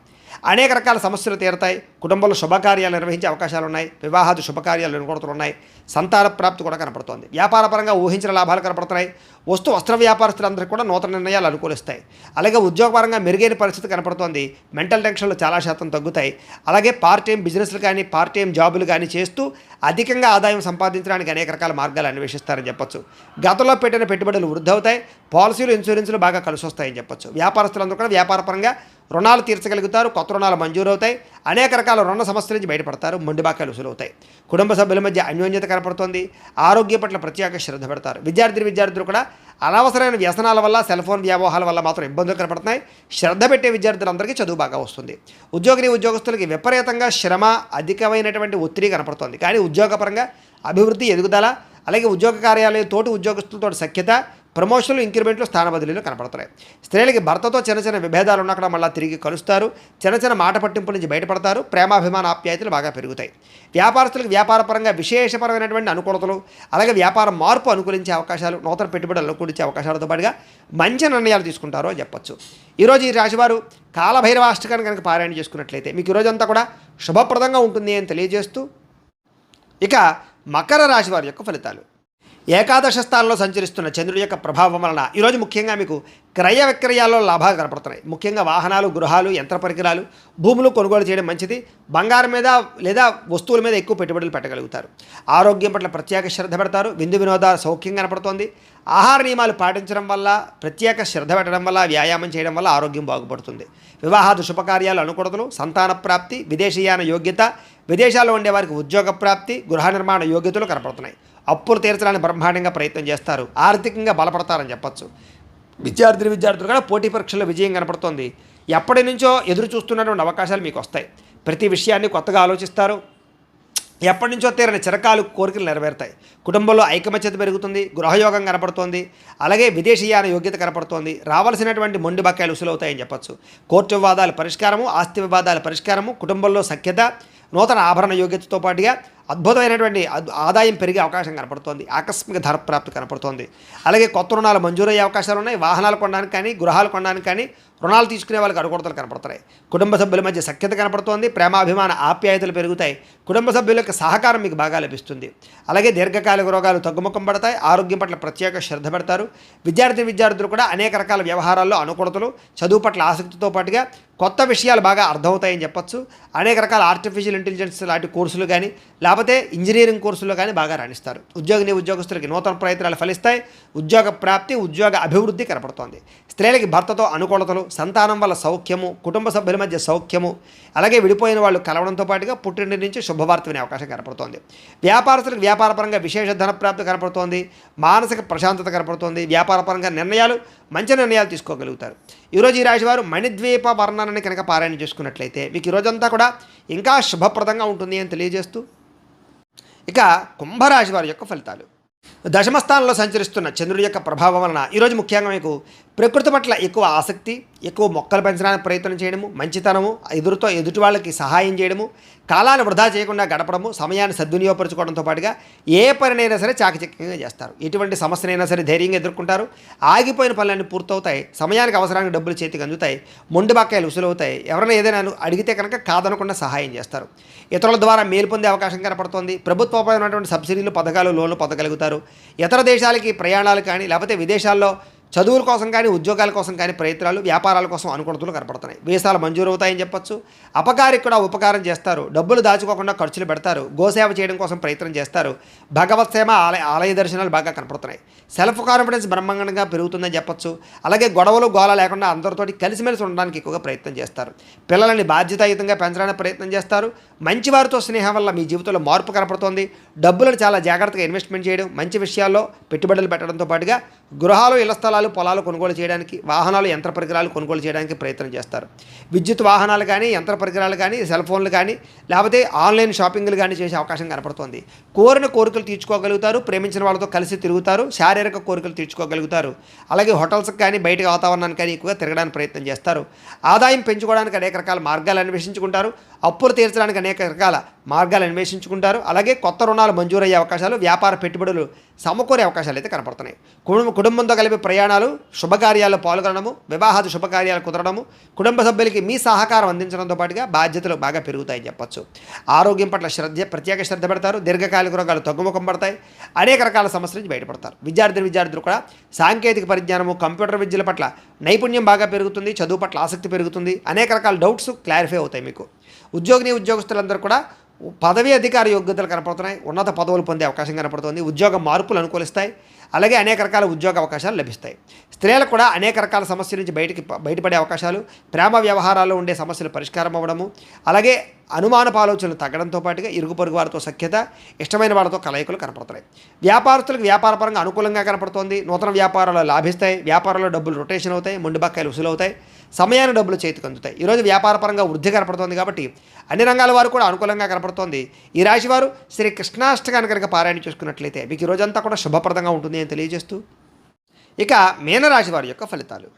అనేక రకాల సమస్యలు తీరతాయి. కుటుంబంలో శుభకార్యాలు నిర్వహించే అవకాశాలు ఉన్నాయి. వివాహాది శుభకార్యాలు అనుకూలతలు ఉన్నాయి. సంతాన ప్రాప్తి కూడా కనపడుతోంది. వ్యాపారపరంగా ఊహించిన లాభాలు కనపడుతున్నాయి. వస్త్ర వ్యాపారస్తులందరికీ కూడా నూతన నిర్ణయాలు అనుకూలిస్తాయి. అలాగే ఉద్యోగపరంగా మెరుగైన పరిస్థితి కనపడుతోంది. మెంటల్ టెన్షన్లు చాలా శాతం తగ్గుతాయి. అలాగే పార్ట్ టైం బిజినెస్లు కానీ, పార్ట్ టైం జాబులు కానీ చేస్తూ అధికంగా ఆదాయం సంపాదించడానికి అనేక రకాల మార్గాలు అన్వేషిస్తారని చెప్పొచ్చు. గతంలో పెట్టిన పెట్టుబడులు వృద్ధి అవుతాయి. పాలసీలు, ఇన్సూరెన్సులు బాగా కలిసి వస్తాయని చెప్పొచ్చు. వ్యాపారస్తులందరూ కూడా వ్యాపారపరంగా రుణాలు తీర్చగలుగుతారు. కొత్త రుణాలు మంజూరవుతాయి. అనేక రకాల రుణ సమస్యల నుంచి బయటపడతారు. మొండి బాకాలు వసూలవుతాయి. కుటుంబ సభ్యుల మధ్య అన్యోన్యత కనపడుతోంది. ఆరోగ్యం పట్ల ప్రత్యేక శ్రద్ధ పెడతారు. విద్యార్థులు కూడా అనవసరమైన వ్యసనాల వల్ల, సెల్ ఫోన్ వ్యామోహాల వల్ల మాత్రం ఇబ్బందులు కనపడుతున్నాయి. శ్రద్ధ పెట్టే విద్యార్థులందరికీ చదువు బాగా వస్తుంది. ఉద్యోగస్తులకి విపరీతంగా శ్రమ, అధికమైనటువంటి ఒత్తిడి కనపడుతోంది. కానీ ఉద్యోగపరంగా అభివృద్ధి, ఎదుగుదల, అలాగే ఉద్యోగ కార్యాలయం తోటి ఉద్యోగస్తులతో సఖ్యత, ప్రమోషన్లు, ఇంక్రిమెంట్లు, స్థాన బదిలీలు కనపడుతున్నాయి. స్త్రీలకి భర్తతో చిన్న చిన్న విభేదాలు ఉన్నక్కడ మళ్ళీ తిరిగి కలుస్తారు. చిన్న మాట పట్టింపుల నుంచి బయటపడతారు. ప్రేమాభిమాన ఆప్యాయతలు బాగా పెరుగుతాయి. వ్యాపారస్తులకు వ్యాపారపరంగా విశేషపరమైనటువంటి అనుకూలతలు, అలాగే వ్యాపార మార్పు అనుకూలించే అవకాశాలు, నూతన పెట్టుబడులు అనుకూలించే అవకాశాలతో పాటుగా మంచి నిర్ణయాలు తీసుకుంటారో అని చెప్పొచ్చు. ఈరోజు ఈ రాశివారు కాలభైరవ అష్టకాన్ని కనుక పారాయణ చేసుకున్నట్లయితే మీకు ఈరోజంతా కూడా శుభప్రదంగా ఉంటుంది అని తెలియజేస్తూ, ఇక మకర రాశి వారి యొక్క ఫలితాలు. ఏకాదశ స్థానంలో సంచరిస్తున్న చంద్రుడి యొక్క ప్రభావం వలన ఈరోజు ముఖ్యంగా మీకు క్రయ విక్రయాల్లో లాభాలు కనపడుతున్నాయి. ముఖ్యంగా వాహనాలు, గృహాలు, యంత్ర పరికరాలు, భూములు కొనుగోలు చేయడం మంచిది. బంగారం మీద లేదా వస్తువుల మీద ఎక్కువ పెట్టుబడులు పెట్టగలుగుతారు. ఆరోగ్యం పట్ల ప్రత్యేక శ్రద్ధ పెడతారు. విందు వినోదాలు సౌఖ్యం కనపడుతోంది. ఆహార నియమాలు పాటించడం వల్ల, ప్రత్యేక శ్రద్ధ పెట్టడం వల్ల, వ్యాయామం చేయడం వల్ల ఆరోగ్యం బాగుపడుతుంది. వివాహాది శుభకార్యాలు అనుకూలతలు, సంతాన ప్రాప్తి, విదేశీయాన యోగ్యత, విదేశాల్లో ఉండేవారికి ఉద్యోగ ప్రాప్తి, గృహ నిర్మాణ యోగ్యతలు కనపడుతున్నాయి. అప్పులు తీర్చడానికి బ్రహ్మాండంగా ప్రయత్నం చేస్తారు. ఆర్థికంగా బలపడతారని చెప్పచ్చు. విద్యార్థులు కూడా పోటీ పరీక్షల్లో విజయం కనపడుతోంది. ఎప్పటి నుంచో ఎదురు చూస్తున్నటువంటి అవకాశాలు మీకు వస్తాయి. ప్రతి విషయాన్ని కొత్తగా ఆలోచిస్తారు. ఎప్పటి నుంచో తీరని చిరకాలు కోరికలు నెరవేరుతాయి. కుటుంబంలో ఐకమత్యత పెరుగుతుంది. గృహయోగం కనపడుతోంది. అలాగే విదేశీయాన యోగ్యత కనపడుతోంది. రావాల్సినటువంటి మొండి బకాయిలు ఉసులవుతాయని చెప్పచ్చు. కోర్టు వివాదాల పరిష్కారము, ఆస్తి వివాదాల పరిష్కారము, కుటుంబంలో సఖ్యత, నూతన ఆభరణ యోగ్యతతో పాటుగా అద్భుతమైనటువంటి ఆదాయం పెరిగే అవకాశం కనపడుతోంది. ఆకస్మిక ధనప్రాప్తి కనపడుతోంది. అలాగే కొత్త రుణాలు మంజూరయ్యే అవకాశాలు ఉన్నాయి. వాహనాలు కొనడానికి కానీ, గృహాలు కొనడానికి కానీ, రుణాలు తీసుకునే వాళ్ళకి అనుకూలతలు కనపడుతున్నాయి. కుటుంబ సభ్యుల మధ్య సఖ్యత కనపడుతోంది. ప్రేమాభిమాన ఆప్యాయతలు పెరుగుతాయి. కుటుంబ సభ్యుల యొక్క సహకారం మీకు బాగా లభిస్తుంది. అలాగే దీర్ఘకాలిక రోగాలు తగ్గుముఖం పడతాయి. ఆరోగ్యం పట్ల ప్రత్యేక శ్రద్ధ పెడతారు. విద్యార్థులు కూడా అనేక రకాల వ్యవహారాల్లో అనుకూలతలు, చదువు పట్ల ఆసక్తితో పాటుగా కొత్త విషయాలు బాగా అర్థమవుతాయని చెప్పచ్చు. అనేక రకాల ఆర్టిఫిషియల్ ఇంటెలిజెన్స్ లాంటి కోర్సులు కానీ, లేకపోతే ఇంజనీరింగ్ కోర్సులు కానీ బాగా రాణిస్తారు. ఉద్యోగస్తులకి నూతన ప్రయత్నాలు ఫలిస్తాయి. ఉద్యోగ ప్రాప్తి, ఉద్యోగ అభివృద్ధి కనపడుతోంది. స్త్రీలకి భర్తతో అనుకూలతలు, సంతానం వల్ల సౌఖ్యము, కుటుంబ సభ్యుల మధ్య సౌఖ్యము, అలాగే విడిపోయిన వాళ్ళు కలవడంతో పాటుగా పుట్టింటి నుంచి శుభవార్త వినే అవకాశం కనపడుతోంది. వ్యాపారస్తులకు వ్యాపారపరంగా విశేష ధనప్రాప్తి కనపడుతోంది. మానసిక ప్రశాంతత కనపడుతోంది. వ్యాపారపరంగా మంచి నిర్ణయాలు తీసుకోగలుగుతారు. ఈరోజు ఈ రాశివారు మణిద్వీప వర్ణనని కనుక పారాయణ చేసుకున్నట్లయితే మీకు ఈరోజంతా కూడా ఇంకా శుభప్రదంగా ఉంటుంది అని తెలియజేస్తూ, ఇక కుంభరాశి వారి యొక్క ఫలితాలు. దశమస్థానంలో సంచరిస్తున్న చంద్రుడి యొక్క ప్రభావం వలన ఈరోజు ముఖ్యంగా మీకు ప్రకృతి పట్ల ఎక్కువ ఆసక్తి, ఎక్కువ మొక్కలు పెంచడానికి ప్రయత్నం చేయడము, మంచితనము, ఎదుటి వాళ్ళకి సహాయం చేయడము, కాలాన్ని వృధా చేయకుండా గడపడము, సమయాన్ని సద్వినియోగపరచుకోవడంతో పాటుగా ఏ పనినైనా సరే చాకచక్యంగా చేస్తారు. ఎటువంటి సమస్యనైనా సరే ధైర్యంగా ఎదుర్కొంటారు. ఆగిపోయిన పనులన్నీ పూర్తవుతాయి. సమయానికి అవసరానికి డబ్బులు చేతికి అందుతాయి. మొండి బకాయిలు ఉసులవుతాయి. ఎవరైనా ఏదైనా అడిగితే కనుక కాదనకుండా సహాయం చేస్తారు. ఇతరుల ద్వారా మేలు పొందే అవకాశం కనపడుతోంది. ప్రభుత్వపరమైనటువంటి సబ్సిడీలు, పథకాలు, లోన్లు పొందగలుగుతారు. ఇతర దేశాలకి ప్రయాణాలు కానీ, లేకపోతే విదేశాల్లో చదువుల కోసం కానీ, ఉద్యోగాల కోసం కానీ ప్రయత్నాలు, వ్యాపారాల కోసం అనుకూలతలు కనపడుతున్నాయి. వీసాలు మంజూరు అవుతాయని చెప్పొచ్చు. అపకారికి కూడా ఉపకారం చేస్తారు. డబ్బులు దాచుకోకుండా ఖర్చులు పెడతారు. గోసేవ చేయడం కోసం ప్రయత్నం చేస్తారు. భగవత్ సేవ, ఆలయ దర్శనాలు బాగా కనపడుతున్నాయి. సెల్ఫ్ కాన్ఫిడెన్స్ బ్రహ్మాండంగా పెరుగుతుందని చెప్పొచ్చు. అలాగే గొడవలు, గోల లేకుండా అందరితోటి కలిసిమెలిసి ఉండడానికి ఎక్కువగా ప్రయత్నం చేస్తారు. పిల్లలని బాధ్యతాయుతంగా పెంచడానికి ప్రయత్నం చేస్తారు. మంచివారితో స్నేహం వల్ల మీ జీవితంలో మార్పు కనపడుతోంది. డబ్బులను చాలా జాగ్రత్తగా ఇన్వెస్ట్మెంట్ చేయడం, మంచి విషయాల్లో పెట్టుబడులు పెట్టడంతో పాటుగా గృహాలు, ఇళ్ల స్థలాలు స్థలాలు పొలాలు కొనుగోలు చేయడానికి, వాహనాలు యంత్ర పరికరాలు కొనుగోలు చేయడానికి ప్రయత్నం చేస్తారు. విద్యుత్ వాహనాలు కానీ, యంత్ర పరికరాలు కానీ, సెల్ ఫోన్లు కానీ, లేకపోతే ఆన్లైన్ షాపింగ్లు కానీ చేసే అవకాశం కనపడుతోంది. కోరిన కోరికలు తీర్చుకోగలుగుతారు, ప్రేమించిన వాళ్ళతో కలిసి తిరుగుతారు, శారీరక కోరికలు తీర్చుకోగలుగుతారు. అలాగే హోటల్స్కి కానీ, బయట వాతావరణానికి కానీ ఎక్కువగా తిరగడానికి ప్రయత్నం చేస్తారు. ఆదాయం పెంచుకోవడానికి అనేక రకాల మార్గాలు అన్వేషించుకుంటారు. అప్పులు తీర్చడానికి అనేక రకాల మార్గాలు అన్వేషించుకుంటారు. అలాగే కొత్త రుణాలు మంజూరయ్యే అవకాశాలు, వ్యాపార పెట్టుబడులు సమకూరే అవకాశాలు అయితే కనపడుతున్నాయి. కుటుంబంతో కలిపి ప్రయాణాలు, శుభకార్యాల్లో పాల్గొనడము, వివాహాది శుభకార్యాలు కుదరడము, కుటుంబ సభ్యులకి మీ సహకారం అందించడంతో పాటుగా బాధ్యతలు బాగా పెరుగుతాయని చెప్పొచ్చు. ఆరోగ్యం పట్ల ప్రత్యేక శ్రద్ధ పెడతారు. దీర్ఘకాలిక రోగాలు తగ్గుముఖం పడతాయి. అనేక రకాల సమస్యల నుంచి బయటపడతారు. విద్యార్థులు కూడా సాంకేతిక పరిజ్ఞానము, కంప్యూటర్ విద్యల పట్ల నైపుణ్యం బాగా పెరుగుతుంది. చదువు పట్ల ఆసక్తి పెరుగుతుంది. అనేక రకాల డౌట్స్ క్లారిఫై అవుతాయి మీకు. ఉద్యోగస్తులందరూ కూడా పదవి అధికార యోగ్యతలు కనపడుతున్నాయి. ఉన్నత పదవులు పొందే అవకాశం కనపడుతుంది. ఉద్యోగ మార్పులు అనుకూలిస్తాయి. అలాగే అనేక రకాల ఉద్యోగ అవకాశాలు లభిస్తాయి. స్త్రీలకు కూడా అనేక రకాల సమస్యల నుంచి బయటపడే అవకాశాలు, ప్రేమ వ్యవహారాల్లో ఉండే సమస్యలు పరిష్కారం అవ్వడము, అలాగే అనుమానపు ఆలోచనలు తగ్గడంతో పాటుగా ఇరుగు పొరుగు వారితో సఖ్యత, ఇష్టమైన వాళ్ళతో కలయికలు కనపడుతున్నాయి. వ్యాపారస్తులకు వ్యాపారపరంగా అనుకూలంగా కనపడుతోంది. నూతన వ్యాపారాలు లాభిస్తాయి. వ్యాపారంలో డబ్బులు రొటేషన్ అవుతాయి. మొండి బకాయిలు వసూలవుతాయి. సమయాన్ని డబ్బులు చేతికి అందుతాయి. ఈరోజు వ్యాపారపరంగా వృద్ధి కనపడుతోంది కాబట్టి అన్ని రంగాల వారు కూడా అనుకూలంగా కనపడుతోంది. ఈ రాశివారు శ్రీ కృష్ణాష్టకాన్ని కనుక పారాయణ చేసుకున్నట్లయితే మీకు ఈ రోజంతా కూడా శుభప్రదంగా ఉంటుంది అని తెలియజేస్తూ, ఇక మీనరాశి వారి యొక్క ఫలితాలు.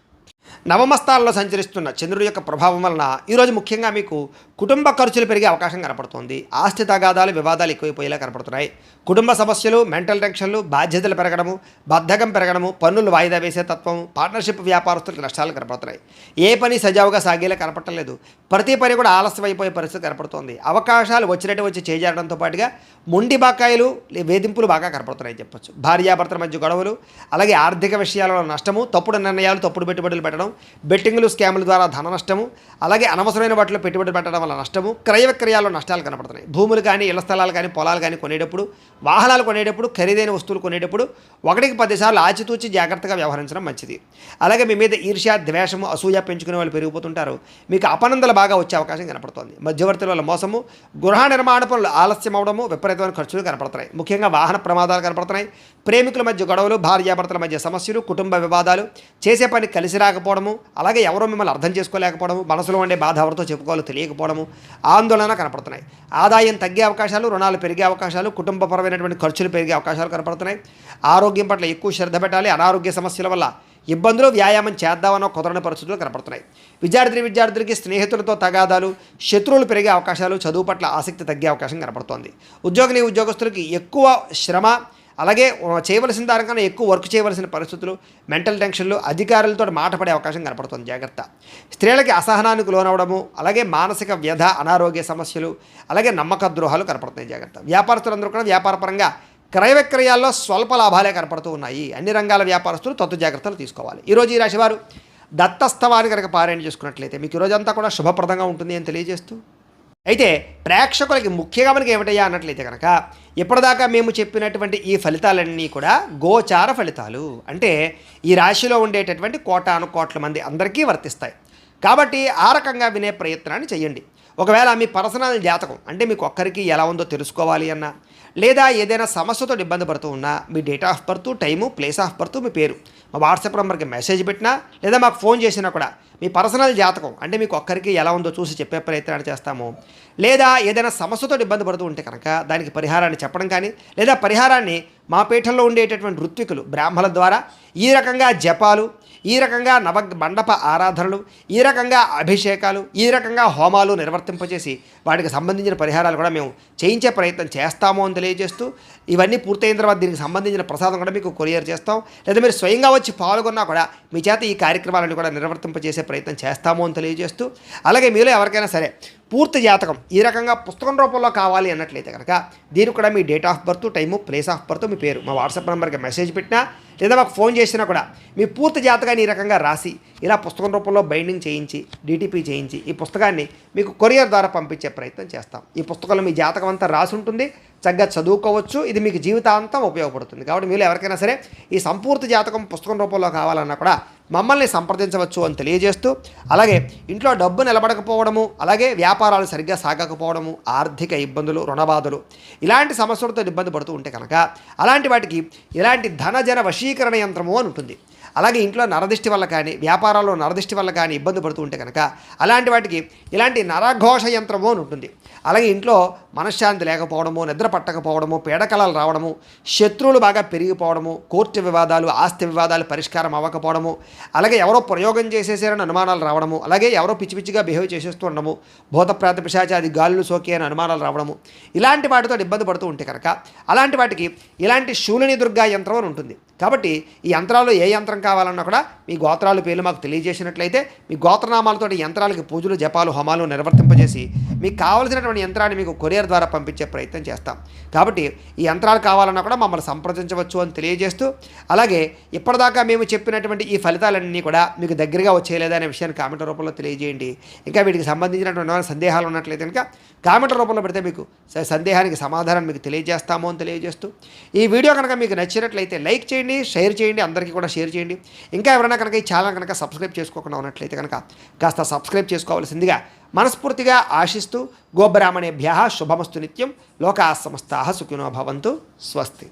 నవమస్థానంలో సంచరిస్తున్న చంద్రుడి యొక్క ప్రభావం వలన ఈరోజు ముఖ్యంగా మీకు కుటుంబ ఖర్చులు పెరిగే అవకాశం కనపడుతుంది. ఆస్తి తగాదాలు, వివాదాలు ఎక్కువైపోయేలా కనపడుతున్నాయి. కుటుంబ సమస్యలు, మెంటల్ టెన్షన్లు, బాధ్యతలు పెరగడము, బద్ధకం పెరగడము, పన్నులు వాయిదా వేసే తత్వం, పార్ట్నర్షిప్ వ్యాపారస్తులకు నష్టాలు కనపడుతున్నాయి. ఏ పని సజావుగా సాగేలా కనపడలేదు. ప్రతి పని కూడా ఆలస్యం అయిపోయే పరిస్థితి కనపడుతోంది. అవకాశాలు వచ్చినట్టు వచ్చి చేజారడంతో పాటుగా మొండి బకాయిలు, వేధింపులు బాగా కనపడుతున్నాయని చెప్పొచ్చు. భార్యాభర్తల మధ్య గొడవలు, అలాగే ఆర్థిక విషయాలలో నష్టము, తప్పుడు నిర్ణయాలు, తప్పుడు పెట్టుబడులు పెట్టడం, బెట్టింగ్లు, స్కాముల ద్వారా ధన నష్టము, అలాగే అనవసరమైన వాటిలో పెట్టుబడులు పెట్టడం వల్ల నష్టము, క్రయ విక్రయాల్లో నష్టాలు కనపడుతున్నాయి. భూములు కానీ, ఇళ్ల స్థలాలు కానీ, పొలాలు కానీ కొనేటప్పుడు, వాహనాలు కొనేటప్పుడు, ఖరీదైన వస్తువులు కొనేటప్పుడు 1కి 10 సార్లు ఆచితూచి జాగ్రత్తగా వ్యవహరించడం మంచిది. అలాగే మీ మీద ఈర్ష్య, ద్వేషము, అసూయ పెంచుకునే వాళ్ళు పెరిగిపోతుంటారు. మీకు అపనందలు బాగా వచ్చే అవకాశం కనపడుతోంది. మధ్యవర్తుల వల్ల మోసము, గృహ నిర్మాణ పనులు ఆలస్యం అవడము, విపరీతమైన ఖర్చులు కనపడుతున్నాయి. ముఖ్యంగా వాహన ప్రమాదాలు కనపడుతున్నాయి. ప్రేమికుల మధ్య గొడవలు, భార్యాభర్తల మధ్య సమస్యలు, కుటుంబ వివాదాలు, చేసే పని కలిసి రాకపోవడము, అలాగే ఎవరో మిమ్మల్ని అర్థం చేసుకోలేకపోవడము, మనసులో ఉండే బాధ ఎవరితో చెప్పుకోవాలో తెలియకపోవడము, ఆందోళన కనపడుతున్నాయి. ఆదాయం తగ్గే అవకాశాలు, రుణాలు పెరిగే అవకాశాలు, కుటుంబపరమైనటువంటి ఖర్చులు పెరిగే అవకాశాలు కనపడుతున్నాయి. ఆరోగ్యం పట్ల ఎక్కువ శ్రద్ధ పెట్టాలి. అనారోగ్య సమస్యల వల్ల ఇబ్బందులు, వ్యాయామం చేద్దామన్న కుదరని పరిస్థితులు కనపడుతున్నాయి. విద్యార్థులకి స్నేహితులతో తగాదాలు, శత్రువులు పెరిగే అవకాశాలు, చదువు పట్ల ఆసక్తి తగ్గే అవకాశం కనపడుతోంది. ఉద్యోగస్తులకి ఎక్కువ శ్రమ, అలాగే చేయవలసిన దానికన్నా ఎక్కువ వర్క్ చేయవలసిన పరిస్థితులు, మెంటల్ టెన్షన్లు, అధికారులతో మాట పడే అవకాశం కనపడుతుంది. జాగ్రత్త. స్త్రీలకి అసహనానికి లోనవడము, అలాగే మానసిక వ్యధ, అనారోగ్య సమస్యలు, అలాగే నమ్మక ద్రోహాలు కనపడుతున్నాయి. జాగ్రత్త. వ్యాపారస్తులందరూ కూడా వ్యాపారపరంగా క్రయ విక్రయాల్లో స్వల్ప లాభాలే కనపడుతూ ఉన్నాయి. అన్ని రంగాల వ్యాపారస్తులు తత్తు జాగ్రత్తలు తీసుకోవాలి. ఈరోజు ఈ రాశివారు దత్తస్తవాన్ని కనుక పారాయణ చేసుకున్నట్లయితే మీకు ఈరోజంతా కూడా శుభప్రదంగా ఉంటుంది అని తెలియజేస్తూ, అయితే ప్రేక్షకులకి ముఖ్యంగా మనకి ఏమిటయ్యా అన్నట్లయితే కనుక ఇప్పటిదాకా మేము చెప్పినటువంటి ఈ ఫలితాలన్నీ కూడా గోచార ఫలితాలు. అంటే ఈ రాశిలో ఉండేటటువంటి కోటాను కోట్ల మంది అందరికీ వర్తిస్తాయి. కాబట్టి ఆ రకంగా వినే ప్రయత్నాన్ని చేయండి. ఒకవేళ మీ పర్సనల్ జాతకం అంటే మీకు ఒక్కరికి ఎలా ఉందో తెలుసుకోవాలి అన్నా, లేదా ఏదైనా సమస్యతో ఇబ్బంది పడుతూ ఉన్నా మీ date of birth, time, place of birth, మీ పేరు మా వాట్సాప్ నెంబర్కి మెసేజ్ పెట్టినా, లేదా మాకు ఫోన్ చేసినా కూడా మీ పర్సనల్ జాతకం అంటే మీకు ఒక్కరికి ఎలా ఉందో చూసి చెప్పే ప్రయత్నాన్ని చేస్తాము. లేదా ఏదైనా సమస్యతో ఇబ్బంది పడుతూ ఉంటే కనుక దానికి పరిహారాన్ని చెప్పడం కానీ, లేదా పరిహారాన్ని మా పీఠంలో ఉండేటటువంటి ఋత్వికులు, బ్రాహ్మణుల ద్వారా ఈ రకంగా జపాలు, ఈ రకంగా మండప ఆరాధనలు, ఈ రకంగా అభిషేకాలు, ఈ రకంగా హోమాలు నిర్వర్తింపజేసి వాటికి సంబంధించిన పరిహారాలు కూడా మేము చేయించే ప్రయత్నం చేస్తాము అని తెలియజేస్తూ, ఇవన్నీ పూర్తయిన తర్వాత దీనికి సంబంధించిన ప్రసాదం కూడా మీకు కొరియర్ చేస్తాం. లేదా మీరు స్వయంగా వచ్చి పాల్గొన్నా కూడా మీ చేత ఈ కార్యక్రమాలను కూడా నిర్వర్తింపజేసే ప్రయత్నం చేస్తాము అని తెలియజేస్తూ, అలాగే మీలో ఎవరికైనా సరే పూర్తి జాతకం ఈ రకంగా పుస్తకం రూపంలో కావాలి అన్నట్లయితే కనుక దీనికి కూడా మీ date of birth, time, place of birth, మీ పేరు మా వాట్సాప్ నెంబర్కి మెసేజ్ పెట్టినా, లేదా మాకు ఫోన్ చేసినా కూడా మీ పూర్తి జాతకాన్ని ఈ రకంగా రాసి ఇలా పుస్తకం రూపంలో బైండింగ్ చేయించి, డిటిపి చేయించి ఈ పుస్తకాన్ని మీకు కొరియర్ ద్వారా పంపించే ప్రయత్నం చేస్తాం. ఈ పుస్తకంలో మీ జాతకం అంతా రాసి ఉంటుంది. చక్కగా చదువుకోవచ్చు. ఇది మీకు జీవితాంతం ఉపయోగపడుతుంది. కాబట్టి మీరు ఎవరికైనా సరే ఈ సంపూర్తి జాతకం పుస్తకం రూపంలో కావాలన్నా కూడా మమ్మల్ని సంప్రదించవచ్చు అని తెలియజేస్తూ, అలాగే ఇంట్లో డబ్బు నిలబడకపోవడము, అలాగే వ్యాపారాలు సరిగ్గా సాగకపోవడము, ఆర్థిక ఇబ్బందులు, రుణబాధలు, ఇలాంటి సమస్యలతో ఇబ్బంది పడుతూ ఉంటే కనుక అలాంటి వాటికి ఇలాంటి ధనజన వశీకరణ యంత్రము అని ఉంటుంది. అలాగే ఇంట్లో నరదిష్టి వల్ల కానీ వ్యాపారాల్లో నరదిష్టి వల్ల కానీ ఇబ్బంది పడుతూ ఉంటే కనుక అలాంటి వాటికి ఇలాంటి నరఘోష యంత్రము అని ఉంటుంది. అలాగే ఇంట్లో మనశ్శాంతి లేకపోవడము, నిద్ర పట్టకపోవడము, పీడకలాలు రావడము, శత్రువులు బాగా పెరిగిపోవడము, కోర్టు వివాదాలు, ఆస్తి వివాదాలు పరిష్కారం అవ్వకపోవడము, అలాగే ఎవరో ప్రయోగం చేసేసారని అనుమానాలు రావడము, అలాగే ఎవరో పిచ్చి పిచ్చిగా బిహేవ్ చేసేస్తూ ఉండడము, భూతప్రాత పిశాచాది గాలులు సోకి అని అనుమానాలు రావడము, ఇలాంటి వాటితో ఇబ్బంది పడుతూ ఉంటే కనుక అలాంటి వాటికి ఇలాంటి శూలిని దుర్గా యంత్రం అని ఉంటుంది. కాబట్టి ఈ యంత్రాల్లో ఏ యంత్రం కావాలన్నా కూడా మీ గోత్రాల పేర్లు మాకు తెలియజేసినట్లయితే మీ గోత్రనామాలతో యంత్రాలకి పూజలు, జపాలు, హోమాలు నిర్వర్తింపజేసి మీకు కావలసినటువంటి యంత్రాన్ని మీకు కొరియర్ ద్వారా పంపించే ప్రయత్నం చేస్తాం. కాబట్టి ఈ యంత్రాలు కావాలన్నా కూడా మమ్మల్ని సంప్రదించవచ్చు అని తెలియజేస్తూ, అలాగే ఇప్పటిదాకా మేము చెప్పినటువంటి ఈ ఫలితాలన్నీ కూడా మీకు దగ్గరగా వచ్చేయలేదా అనే విషయాన్ని కామెంట్ రూపంలో తెలియజేయండి. ఇంకా వీటికి సంబంధించినటువంటి సందేహాలు ఉన్నట్లయితే కనుక కామెంట్ రూపంలో పెడితే మీకు సందేహానికి సమాధానం మీకు తెలియజేస్తాము అని తెలియజేస్తూ, ఈ వీడియో కనుక మీకు నచ్చినట్లయితే లైక్ చేయండి, షేర్ చేయండి, అందరికీ కూడా షేర్ చేయండి. ఇంకా ఎవరైనా కనుక ఈ ఛానల్ కనుక సబ్స్క్రైబ్ చేసుకోకుండా ఉన్నట్లయితే కనుక కాస్త సబ్స్క్రైబ్ చేసుకోవాల్సిందిగా మనస్ఫూర్తిగా ఆశిస్తూ, గోబ్రాహ్మణేభ్యః శుభమస్తు నిత్యం, లోకాః సమస్తాః సుఖినో భవంతు. స్వస్తి.